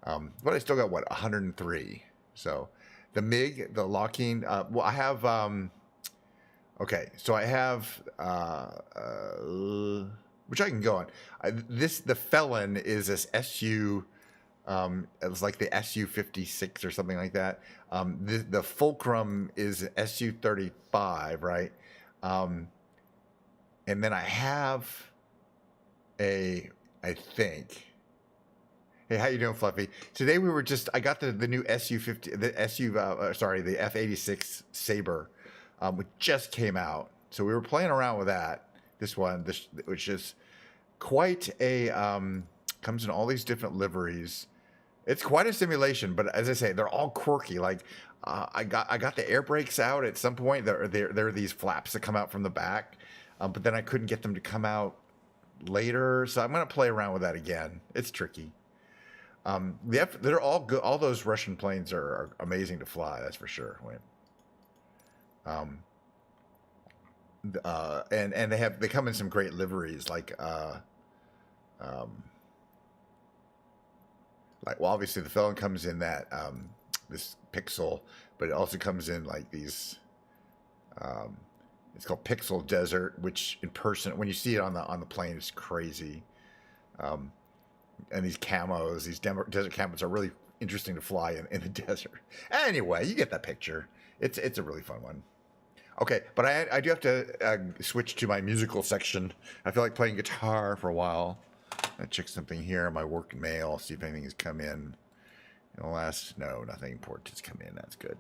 But I still got, 103. So the MiG, the Lockheed, well, I have, okay, so I have, which I can go on. The Felon is this SU, it was like the SU-56 or something like that. The Fulcrum is SU-35, right? And then I have I think. Hey, how you doing, Fluffy? Today I got the new SU-50, the F-86 Sabre, which just came out. So we were playing around with that. This one, which is quite a, comes in all these different liveries. It's quite a simulation, but as I say, they're all quirky. Like, I got the air brakes out at some point. There are these flaps that come out from the back, but then I couldn't get them to come out later. So I'm going to play around with that again. It's tricky. They're all good. All those Russian planes are amazing to fly. That's for sure. And they come in some great liveries like well, obviously the Felon comes in that this Pixel, but it also comes in like these. It's called Pixel Desert, which in person, when you see it on the plane, it's crazy. And these camos, these desert camos are really interesting to fly in the desert. Anyway, you get that picture. It's a really fun one. Okay, but I do have to switch to my musical section. I feel like playing guitar for a while. I check something here on my work mail, see if anything has come in. No, nothing important has come in. That's good.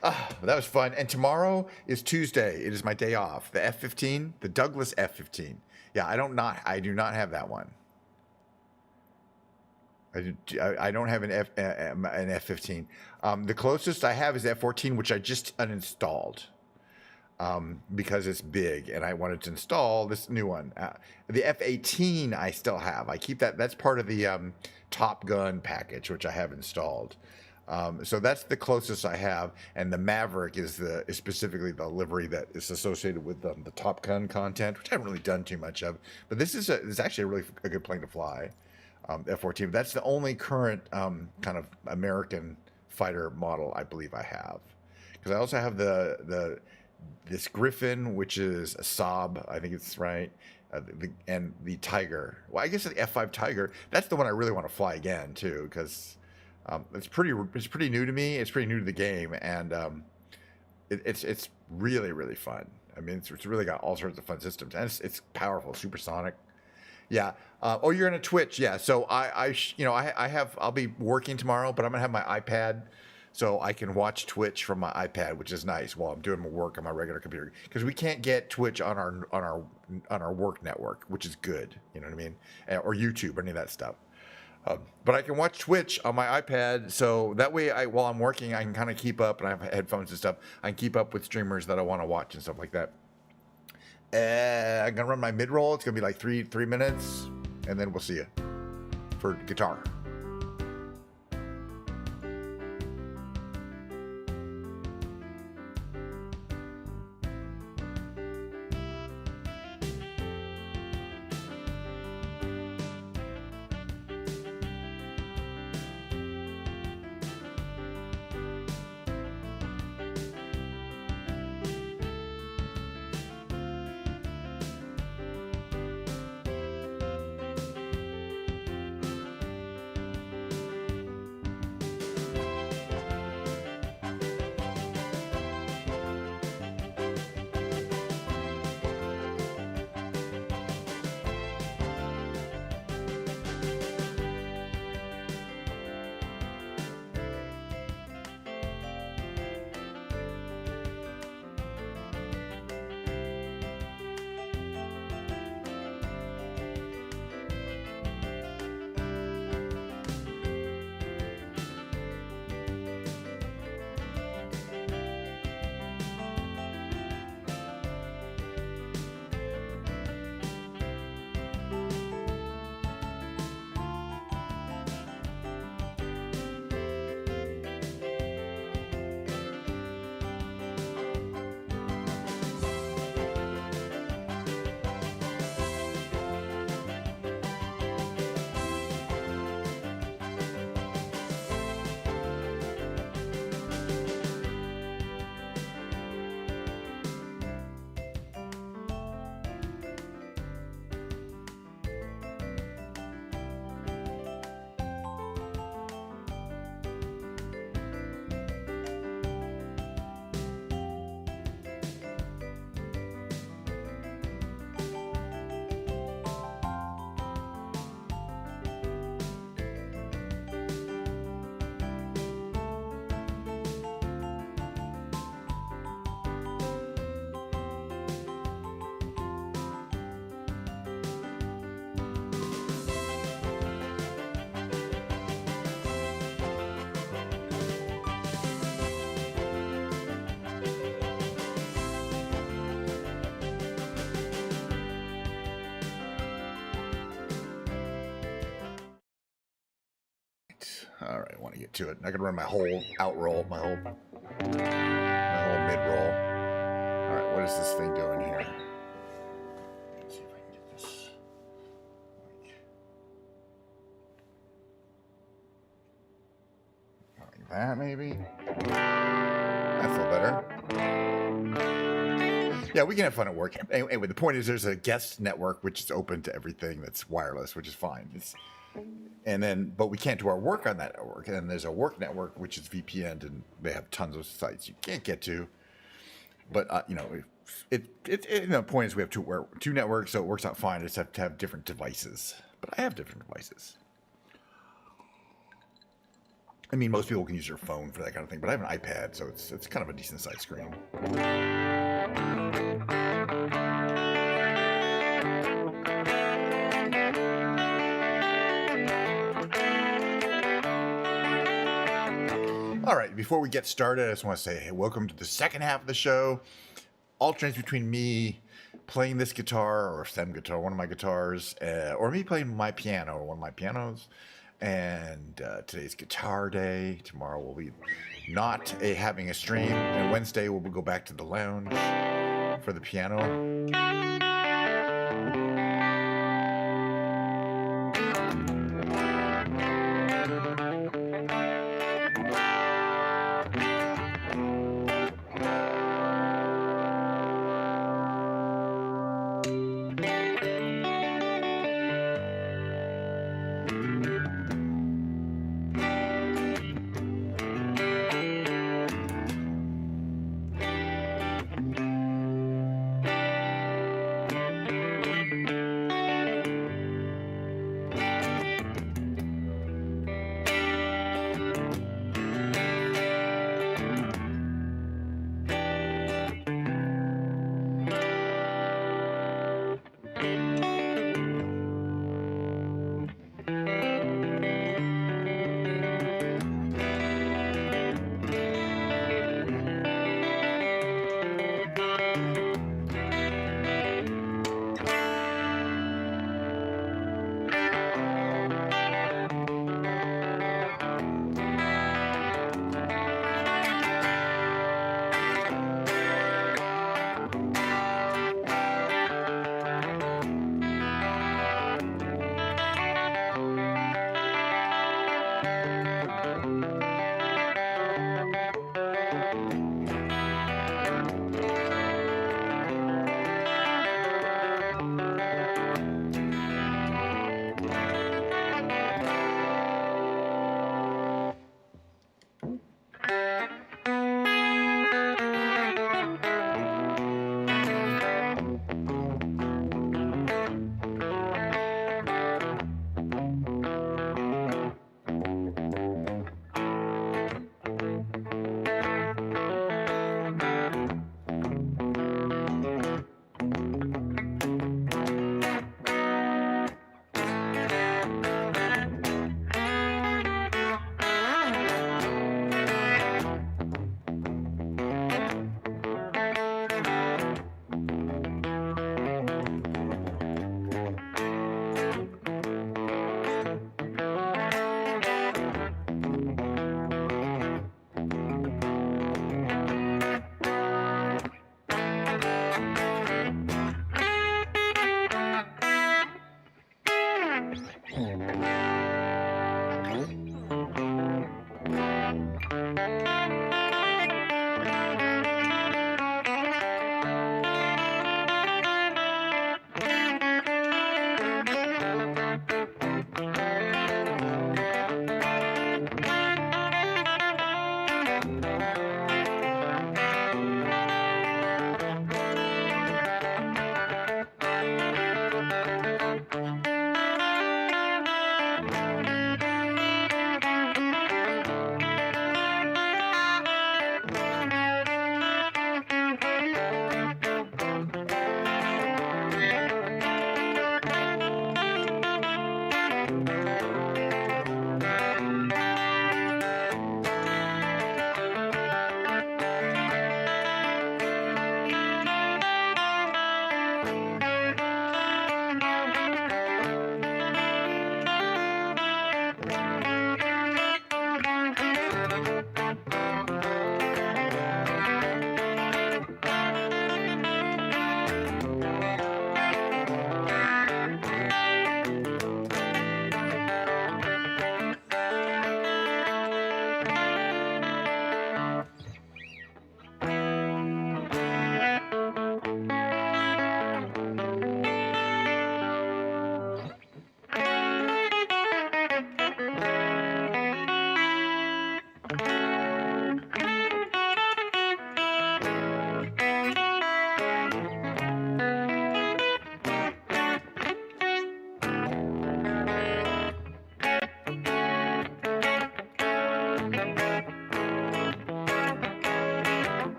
That was fun. And tomorrow is Tuesday. It is my day off. The F-15, the Douglas F-15. Yeah, I do not have that one. I don't have an F-15. The closest I have is F-14, which I just uninstalled because it's big, and I wanted to install this new one. The F-18 I still have. I keep that. That's part of the Top Gun package, which I have installed. So that's the closest I have, and the Maverick is specifically the livery that is associated with the Top Gun content, which I haven't really done too much of. But this is actually a really a good plane to fly, F-14. That's the only current kind of American fighter model I believe I have, because I also have this Griffin, which is a Saab, I think it's right, and the Tiger. Well, I guess the F-5 Tiger. That's the one I really want to fly again too, because it's pretty new to me. It's pretty new to the game, and it's really fun. I mean, it's really got all sorts of fun systems, and it's powerful, supersonic. Yeah. Oh, you're gonna Twitch? Yeah. So I'll be working tomorrow, but I'm gonna have my iPad, so I can watch Twitch from my iPad, which is nice while I'm doing my work on my regular computer, because we can't get Twitch on our work network, which is good. You know what I mean? Or YouTube, or any of that stuff. But I can watch Twitch on my iPad, so that way, while I'm working, I can kind of keep up, and I have headphones and stuff. I can keep up with streamers that I want to watch and stuff like that. I'm gonna run my mid roll. It's gonna be like three minutes, and then we'll see you for guitar. All right, I want to get to it. I can run my whole out roll, my whole mid roll. All right, what is this thing doing here? Let's see if I can get this. Like that, maybe. That's a little better. Yeah, we can have fun at work. Anyway, the point is, there's a guest network which is open to everything that's wireless, which is fine. But we can't do our work on that network. And then there's a work network which is VPN, and they have tons of sites you can't get to. But the point is we have two networks, so it works out fine. I just have to have different devices. But I have different devices. I mean, most people can use their phone for that kind of thing, but I have an iPad, so it's kind of a decent sized screen. All right, before we get started, I just want to say, hey, welcome to the second half of the show. Alternates between me playing this guitar or stem guitar, one of my guitars, or me playing my piano or one of my pianos, And today's guitar day. Tomorrow we'll be not having a stream. And Wednesday we'll go back to the lounge for the piano.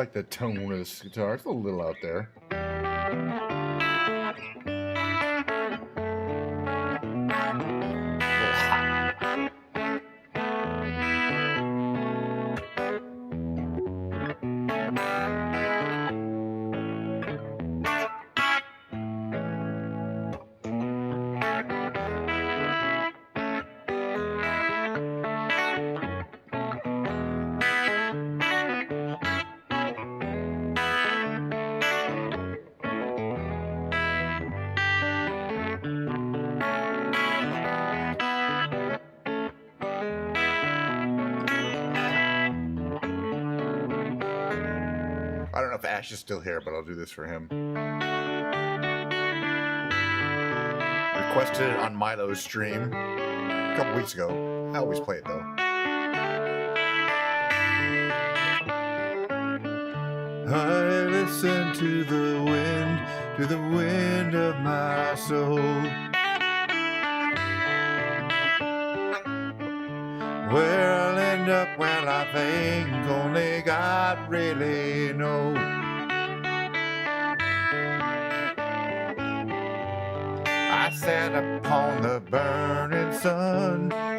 like the tone of this guitar. It's a little out there. I don't know if Ash is still here, but I'll do this for him. Requested it on Milo's stream a couple weeks ago. I always play it though. I listen to the wind of my soul. Where I'll end up, well, I think only God really knows. I sat upon the burning sun. I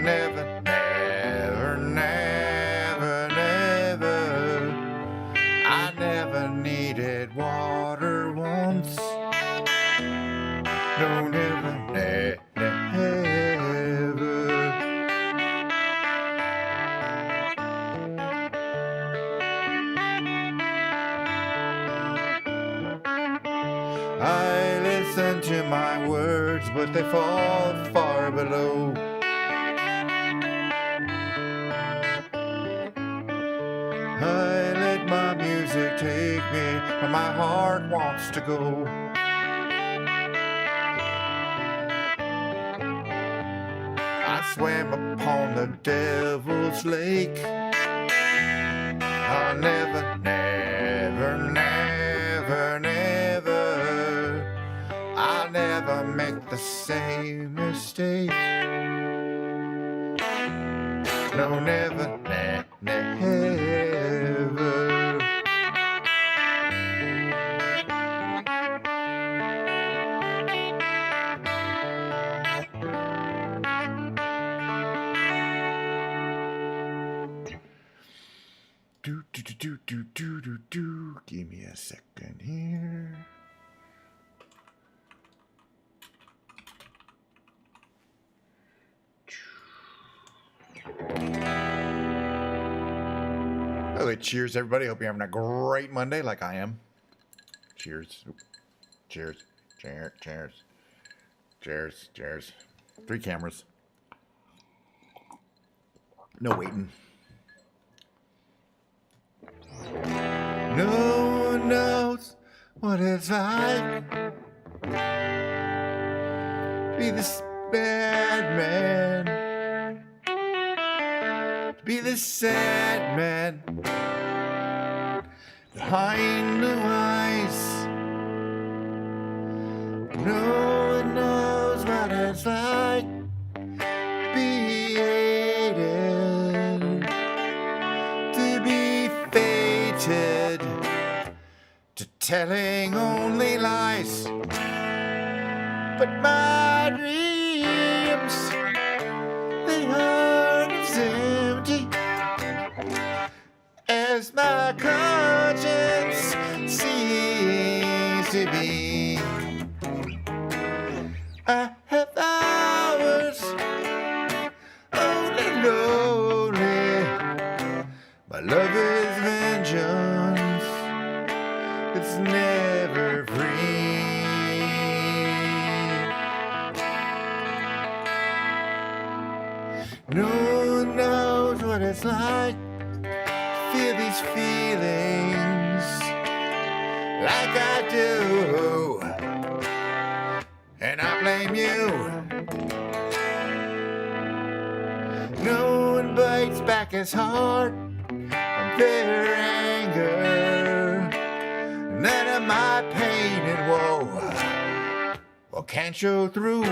never, never, never, never, I never needed water once. No, never, never. I listen to my words, but they fall far below. I let my music take me where my heart wants to go. I swam upon the devil's lake. I'll never, never, never, never, I'll never make the same mistake. No, never, never. Do. Give me a second here. Okay, cheers, everybody. Hope you're having a great Monday like I am. Cheers. Cheers. Cheers. Cheers. Cheers. Cheers. 3 cameras. No waiting. No one knows what it's like to be this bad man, to be this sad man behind blue eyes. No one knows what it's like to be hated, to be fated, to telling only lies. But my dreams, they aren't as empty as my conscience seems to be. I have hours only lonely. My love is vengeance, it's never free. No one knows what it's like to feel these feelings like I do, and I blame you. No one bites back as hard from their anger. None of my pain and woe can't show through.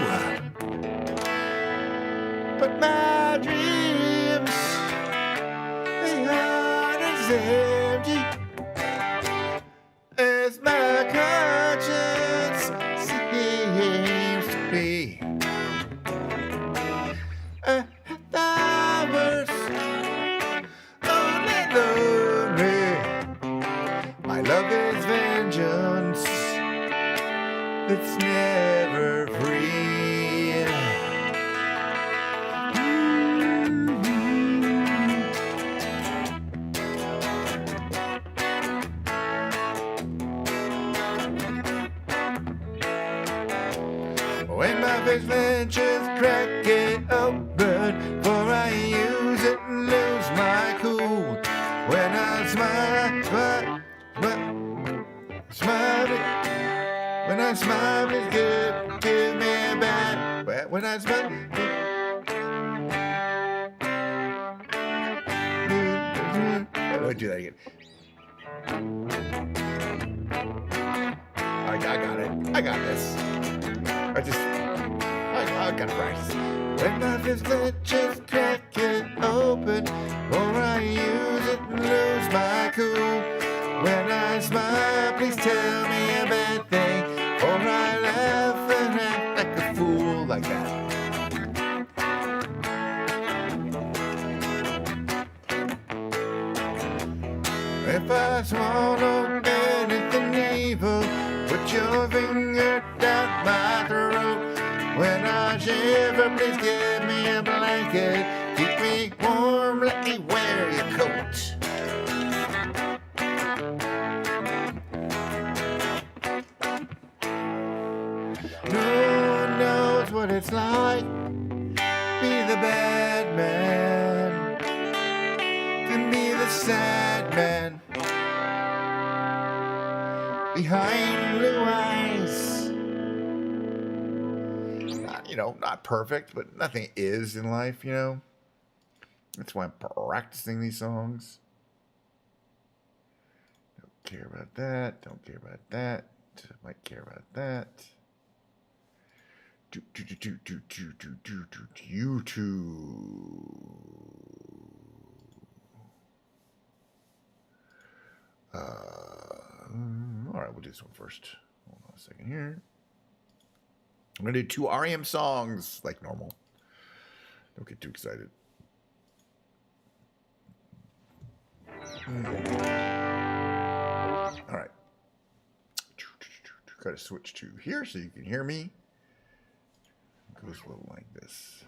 But my dreams, they aren't as as empty as my conscience seems to be. Hours only lonely. My love is vengeance that's never free. When my first ventures crack it open, for I use it and lose my cool. When I smile, when I smile, it's good, give me a bad. When I smile, I won't do that again. I got it. I got this. I gotta practice. When my fist glitches, crack it open, or I use it and lose my cool. When I smile, please tell me a bad thing, or I laugh and act like a fool, like that. If I swallow anything evil, put your finger down my throat. When I shiver, please give me a blanket. Keep me warm, let me wear your coat. No one knows what it's like. Be the bad man, can be the sad man behind blue eyes. Not perfect, but nothing is in life, That's why I'm practicing these songs. Don't care about that. Don't care about that. Might care about that. YouTube. All right, we'll do this one first. Hold on a second here. I'm going to do 2 REM songs like normal. Don't get too excited. All right. Got to switch to here so you can hear me. It goes a little like this.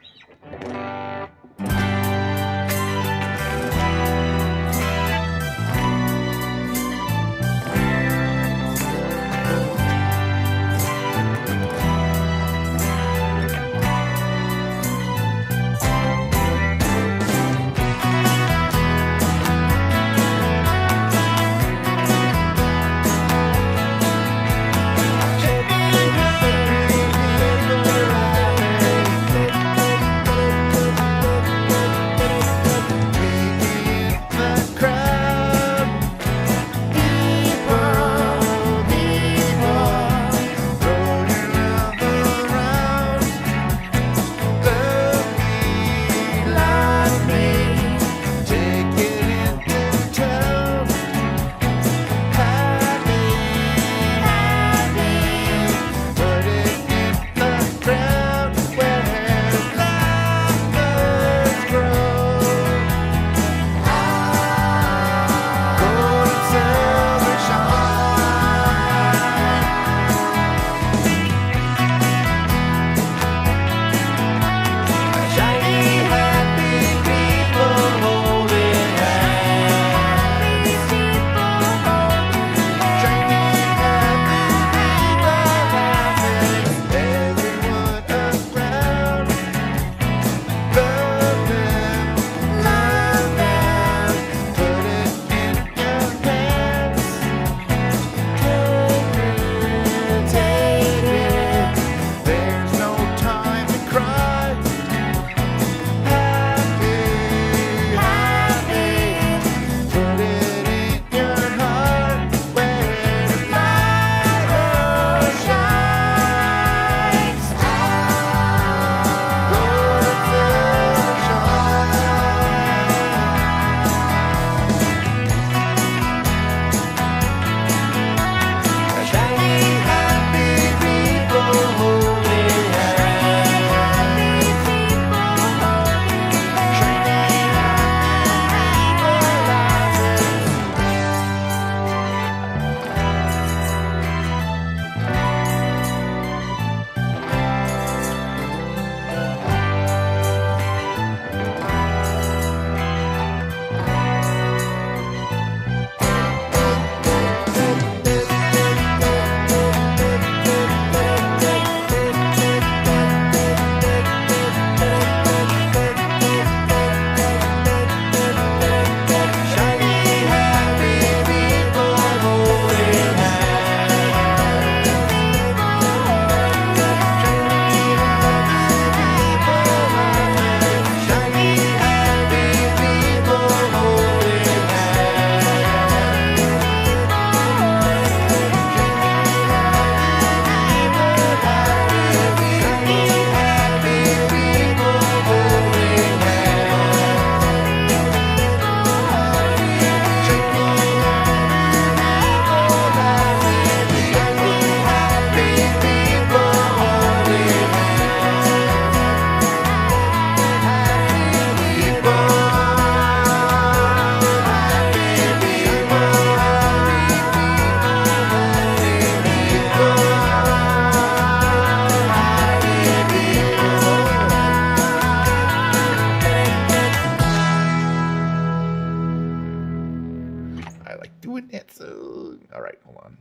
All right, hold on.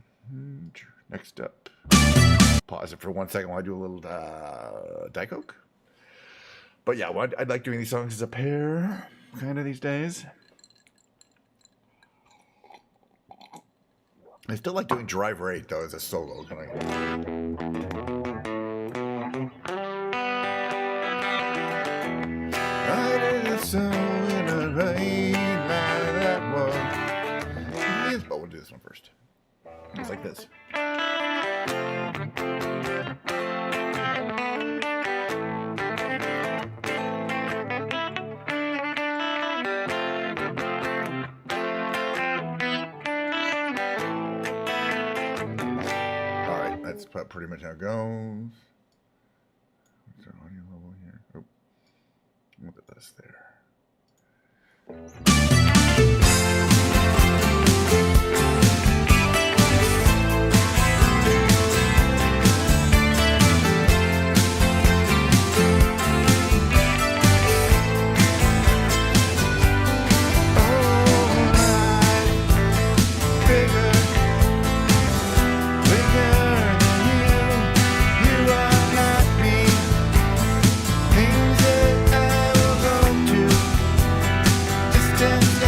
Next up. Pause it for 1 second while I do a little Diet Coke. But yeah, I'd like doing these songs as a pair, kind of these days. I still like doing Driver 8 though as a solo. I did a song in a rain like that one. Yes, but we'll do this one first. It's like this. Alright, that's pretty much how it goes. What's our audio level here? Oh, look at this there. Distance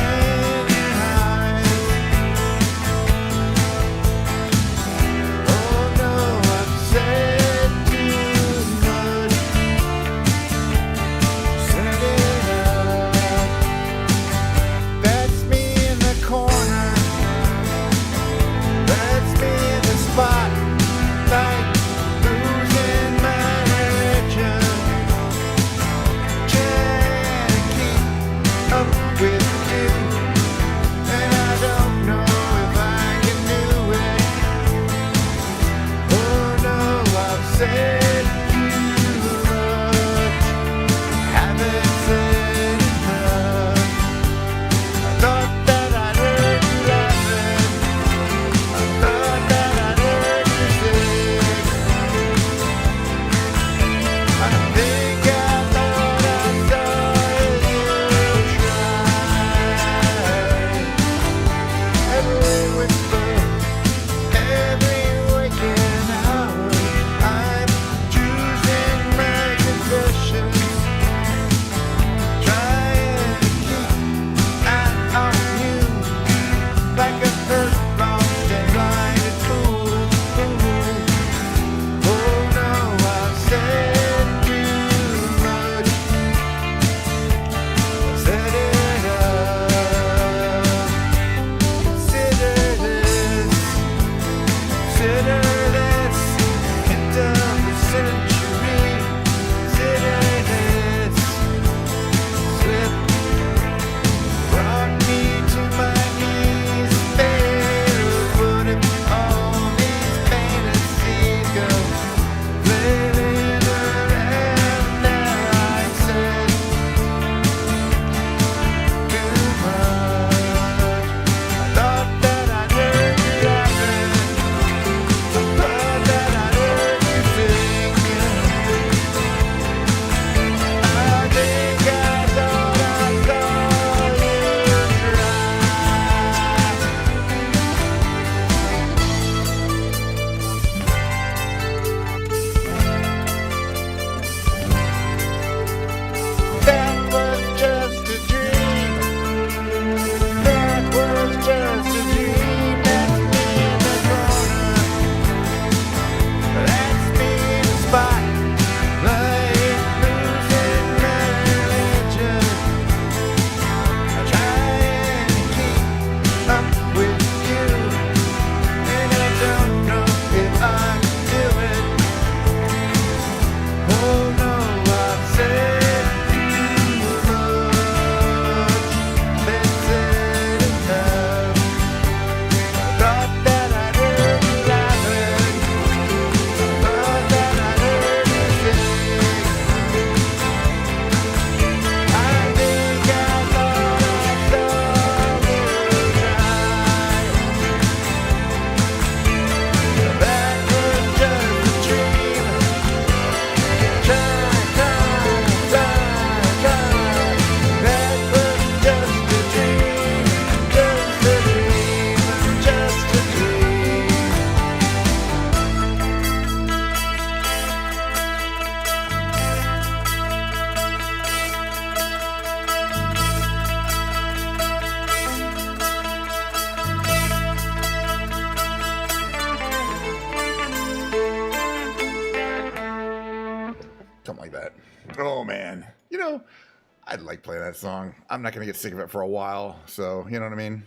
Something like that. Oh, man. You know, I'd like playing that song. I'm not going to get sick of it for a while, so, you know what I mean?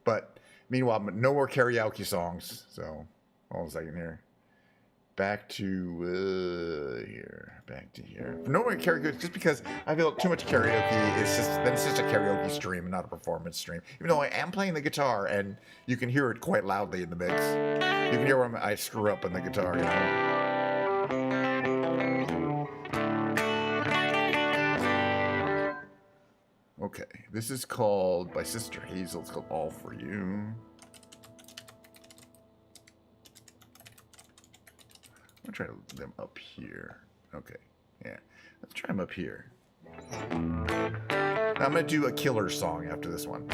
But, meanwhile, no more karaoke songs. So, hold on a second here. Back to here. Back to here. No more karaoke, just because I feel too much karaoke is just a karaoke stream and not a performance stream. Even though I am playing the guitar, and you can hear it quite loudly in the mix. You can hear when I screw up on the guitar, you know? Okay, this is called, by Sister Hazel, it's called All For You. I'm going to try them up here. Okay, yeah. Let's try them up here. Now I'm going to do a killer song after this one.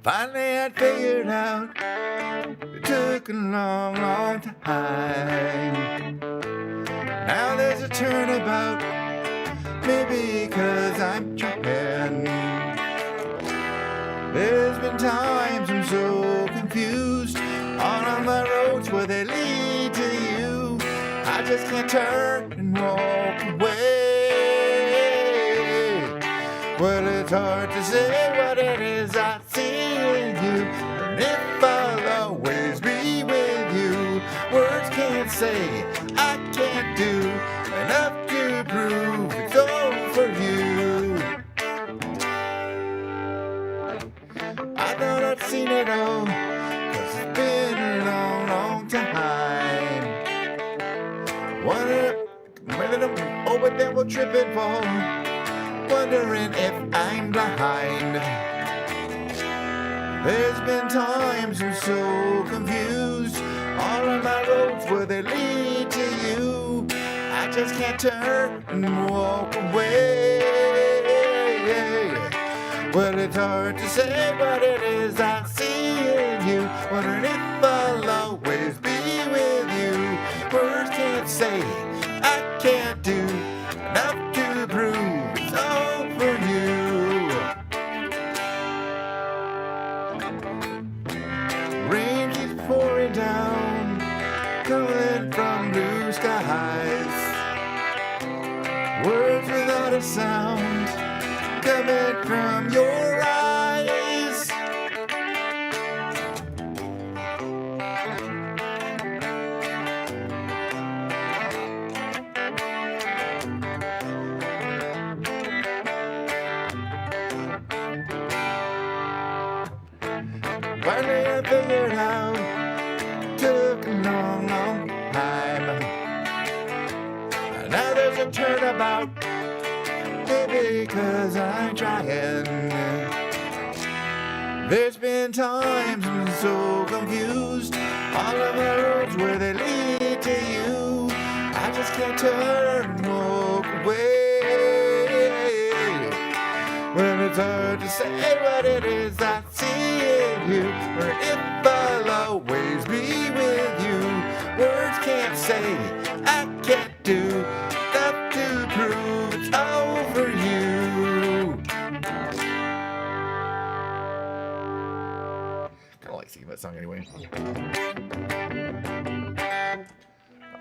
Finally, I'd figured out it took a long, long time. Now there's a turnabout, maybe because I'm trying. There's been times I'm so confused on my roads where they lead to you. I just can't turn and walk away. Well, it's hard to say what it is I see in you, and if I'll always be with you. Words can't say, I can't do enough to prove it's all for you. I thought I'd seen it all, 'cause it's been a long, long time. Wonder, oh, but then we'll trip and fall, wondering if I'm behind. There's been times I'm so confused, all of my roads where they lead to you. I just can't turn and walk away. Well, it's hard to say what it is I see in you, wondering if I'll always be with you. Words can't say, I can't do enough to prove it's all for you. Rain keeps pouring down, coming from blue skies. Words without a sound, coming from your eyes. Finally I figured out, took a long, long time. Now there's a turnabout, maybe 'cause I'm trying. There's been times I'm so confused, all of my roads where they lead to you. I just can't turn and walk away. Well, it's hard to say what it is I see in you, or if I'll always be with you. Words can't say, I can't do enough to prove it's all for you. Kind of like singing that song anyway.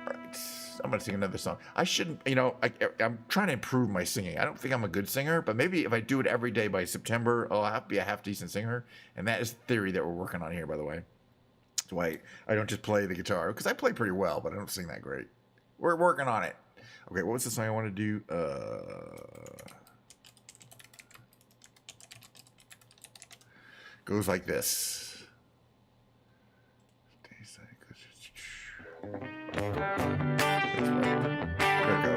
Alright, I'm going to sing another song. I shouldn't, you know, I'm trying to improve my singing. I don't think I'm a good singer, but maybe if I do it every day by September, I'll have to be a half-decent singer. And that is the theory that we're working on here, by the way. That's why I don't just play the guitar, because I play pretty well, but I don't sing that great. We're working on it. Okay, what was the song I want to do? Goes like this. There we go.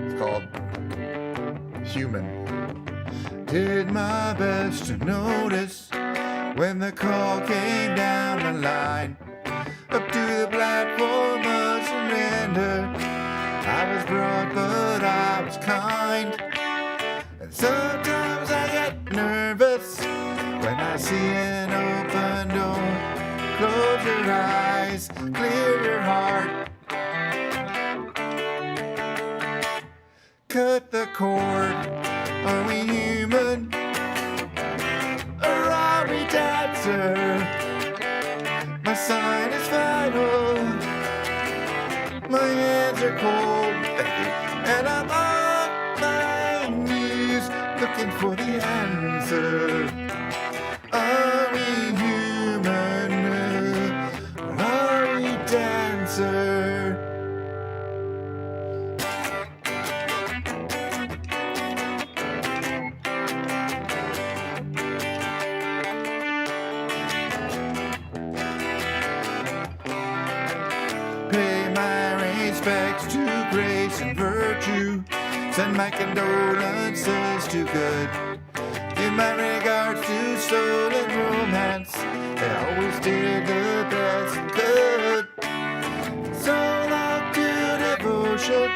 It's called Human. Did my best to notice when the call came down the line, up to the platform of surrender. I was broad, but I was kind. Sometimes I get nervous when I see an open door. Close your eyes, clear your heart. Cut the cord. Are we human? Or are we dancer? My sign is vital. My hands are cold. And I'm on my knees looking for the answer. Are we human? Or are we dancer? Pay my respects to grace and virtue. Send my condolences to good. Give my regards to soul and romance. They always did the best they could. So long to devotion.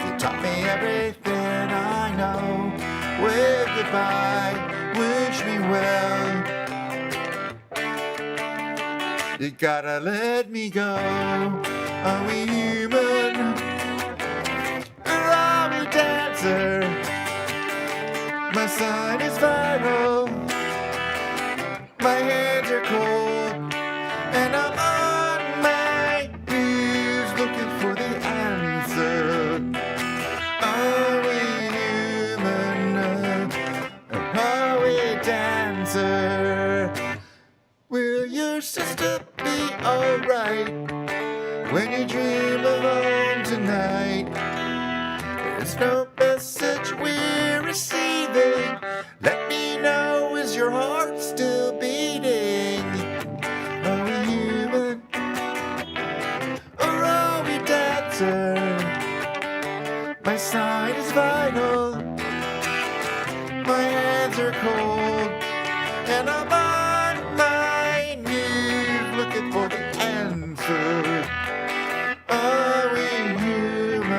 You taught me everything I know. Wave goodbye, wish me well. You gotta let me go. Are we human? Or are we dancer? My sign is vital. My hands are cold. And I'm on my knees looking for the answer. Are we human? Or are we dancer? Will your sister be alright when you dream of home tonight? There's no message we're receiving. Let me know, is your heart still beating? Are we human? Or are we dancer? My sign is vital. My hands are cold. And I'm on my knees looking for the answer. Are we human?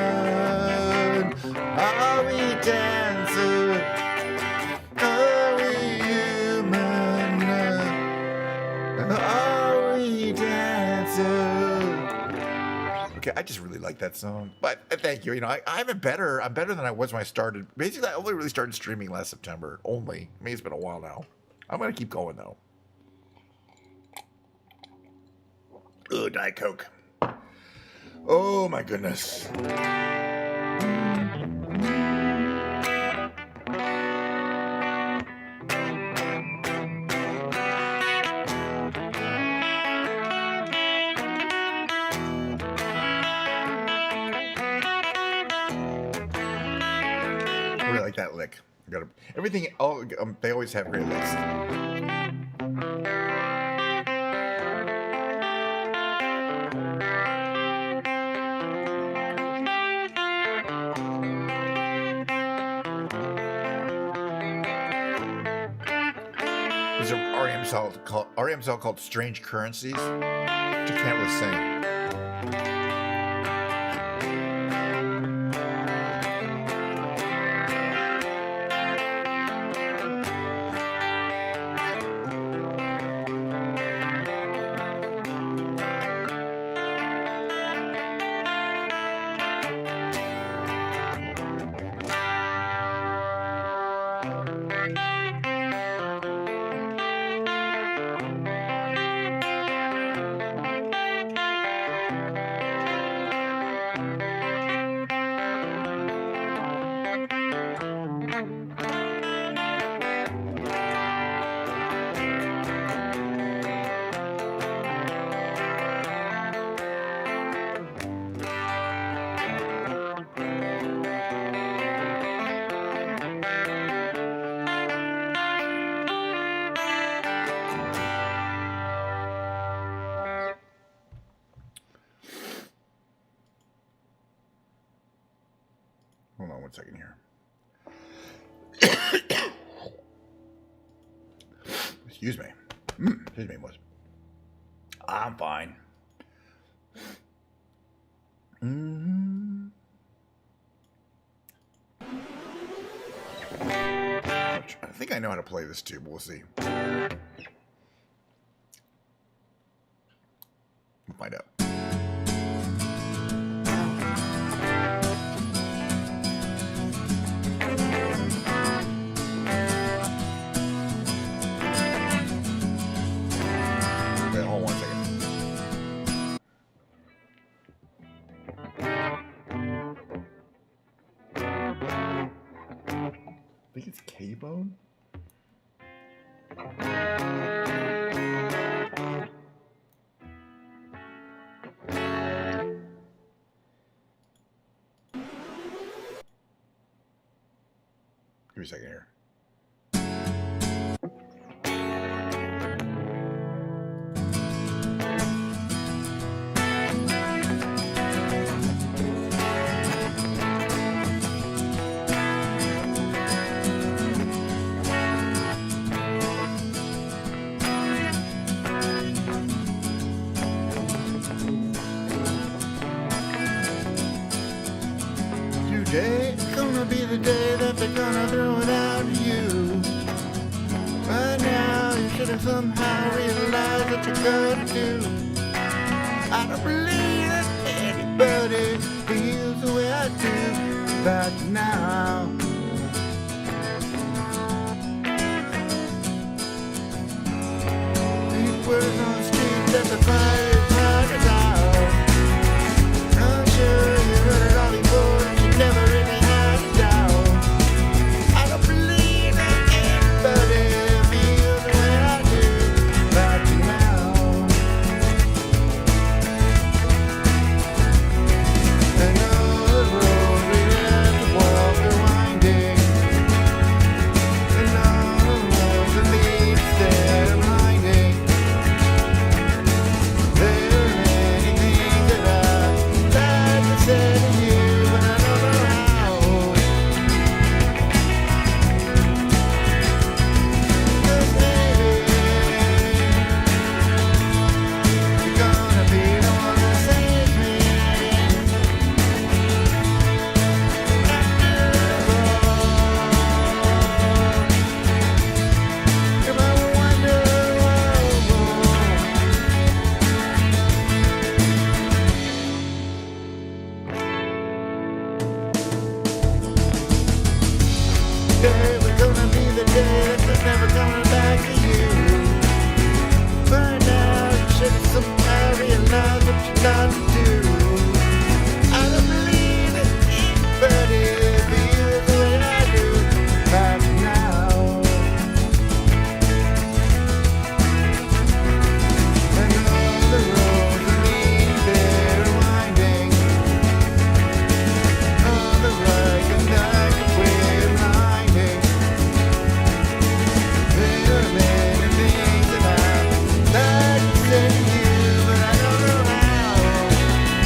Are we dancer? Are we human? Are we dancer? Okay, I just really like that song. But thank you. You know, I'm better than I was when I started. Basically, I only really started streaming last September. Only. I mean, it's been a while now. I'm gonna keep going though. Ugh, Diet Coke. Oh my goodness. I really like that lick. I gotta everything. Oh, they always have great licks. There's an REM song called Strange Currencies, which I can't really sing. Hold on one second here. Excuse me. Excuse me, was. I'm fine. Mm-hmm. I think I know how to play this too, but we'll see. We'll find out. Wait, hold on 1 second. I think it's K-Bone. Give me a second here. Today's gonna be the day that they're gonna throw it out at you. By now, you should have somehow realized what you're gonna do. I don't believe that anybody feels the way I do about you now. These words on the street that the fire is running out. I'm sure you heard it all before. Never really had a doubt. I don't believe that anybody feels the way I do about you now. And all the roads we have to walk are winding, and all the roads that lead us there are blinding. There are many things that I'd like to say to you. Today was gonna be the day that's never coming back to you. By now you should have somehow realized what you got to do. I don't believe that anybody feels the way I do right now. And all the roads that lead there are winding. All the right and dark way of blinding. There are many things that I'd like to say to you, but I don't know how.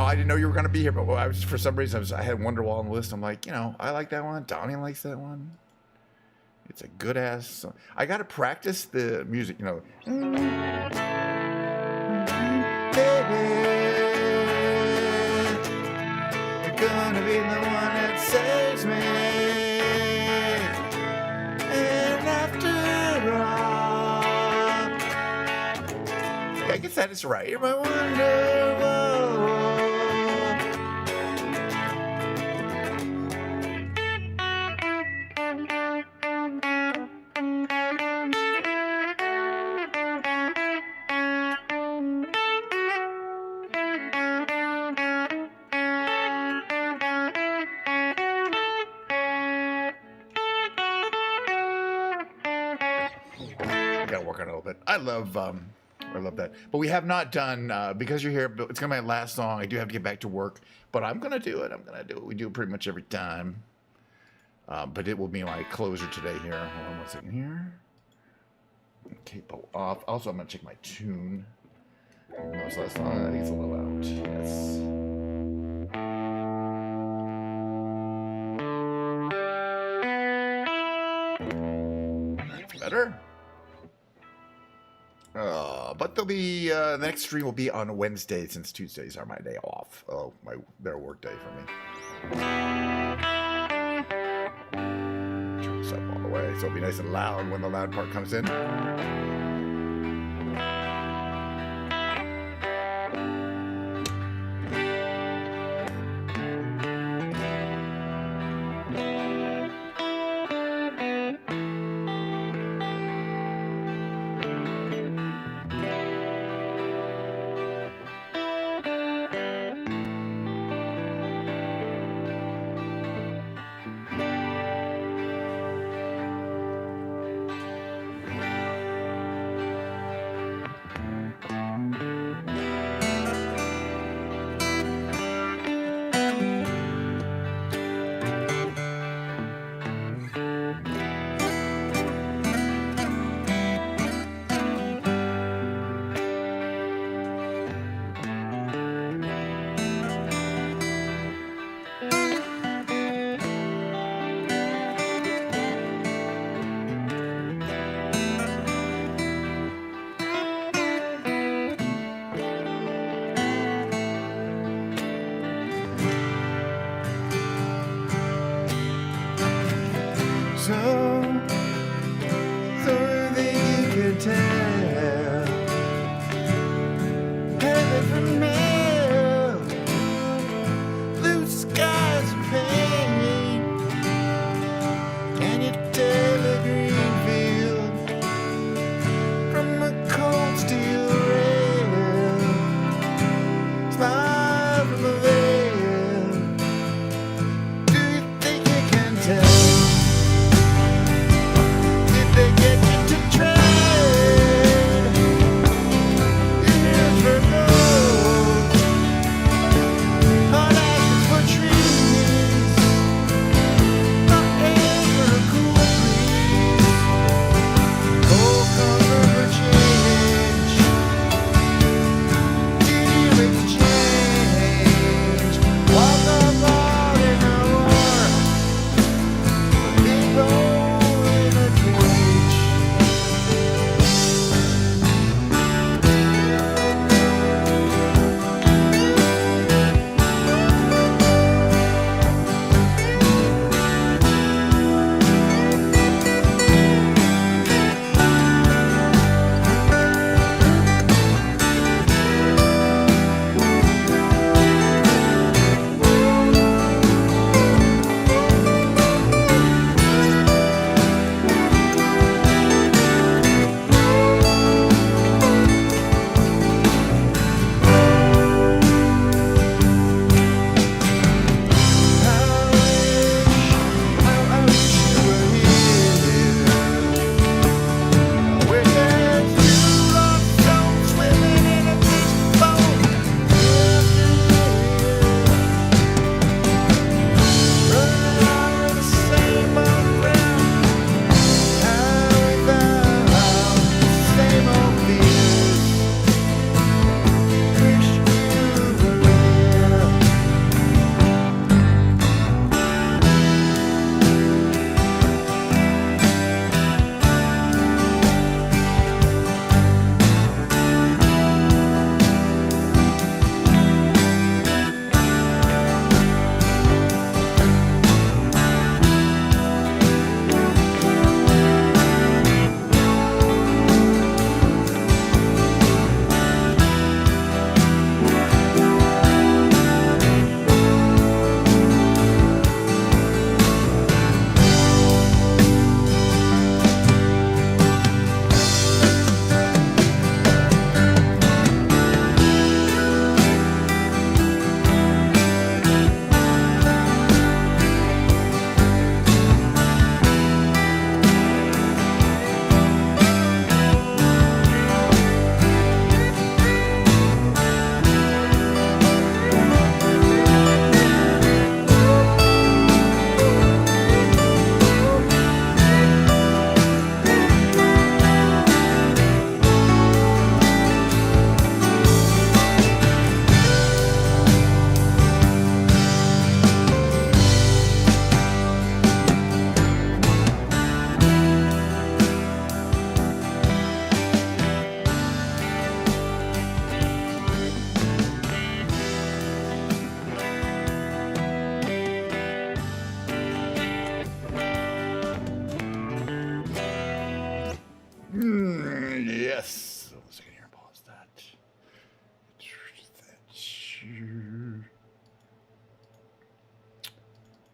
I didn't know you were going to be here, but I was, for some reason, I had Wonderwall on the list. I'm like, you know, I like that one. Donnie likes that one. It's a good ass song. I got to practice the music, you know. Baby, you're gonna be the one that saves me. And after all, I guess that is right. You're my Wonderwall. Gotta work on it a little bit. I love that. But we have not done because you're here. But it's gonna be my last song. I do have to get back to work, but I'm gonna do it. We do it pretty much every time. But it will be my closer today. Here, hold on 1 second here. Capo off. Also, I'm gonna check my tune. That was last song. I think it's a little out. Yes. Better. But there'll be the next stream will be on Wednesday since Tuesdays are my day off. Oh, they're a work day for me. Turn this up all the way so it'll be nice and loud when the loud part comes in.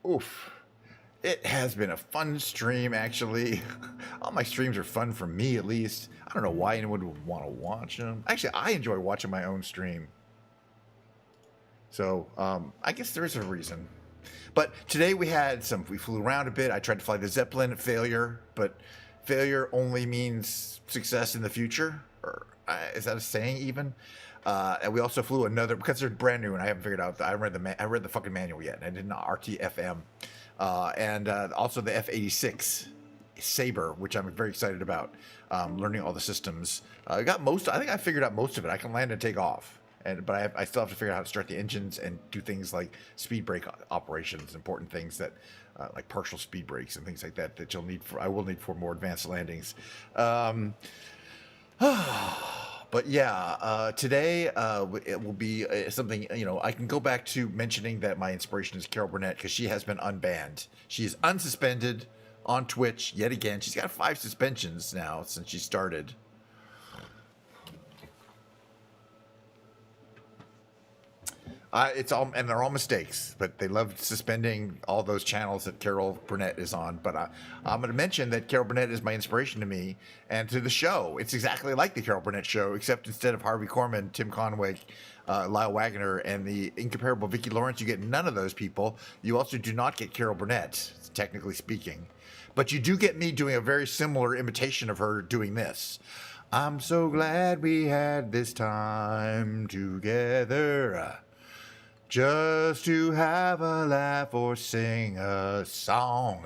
Oof. It has been a fun stream, actually. All my streams are fun for me, at least. I don't know why anyone would want to watch them. Actually, I enjoy watching my own stream. So, I guess there is a reason. But today we flew around a bit. I tried to fly the Zeppelin, failure, but failure only means success in the future. Or is that a saying even? And we also flew another, because they're brand new and I haven't figured out, I read the fucking manual yet, and I did not RTFM. And also the F-86 Sabre, which I'm very excited about, learning all the systems. I think I figured out most of it. I can land and take off. But I still have to figure out how to start the engines and do things like speed brake operations, important things that, like partial speed brakes and things like that I will need for more advanced landings. But yeah, today it will be something, I can go back to mentioning that my inspiration is Carol Burnett because she has been unbanned. She is unsuspended on Twitch yet again. She's got 5 suspensions now since she started. They're all mistakes, but they love suspending all those channels that Carol Burnett is on. But I'm going to mention that Carol Burnett is my inspiration to me and to the show. It's exactly like the Carol Burnett show, except instead of Harvey Korman, Tim Conway, Lyle Wagner, and the incomparable Vicki Lawrence, you get none of those people. You also do not get Carol Burnett, technically speaking. But you do get me doing a very similar imitation of her doing this. I'm so glad we had this time together. Just to have a laugh or sing a song.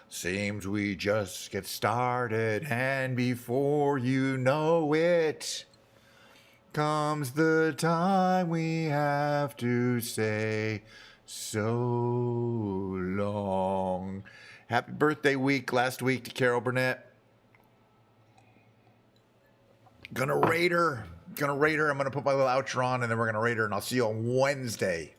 Seems we just get started, and before you know it, comes the time we have to say so long. Happy birthday week last week to Carol Burnett. Gonna rate her. I'm gonna put my little outro on, and then we're gonna rate her, and I'll see you on Wednesday.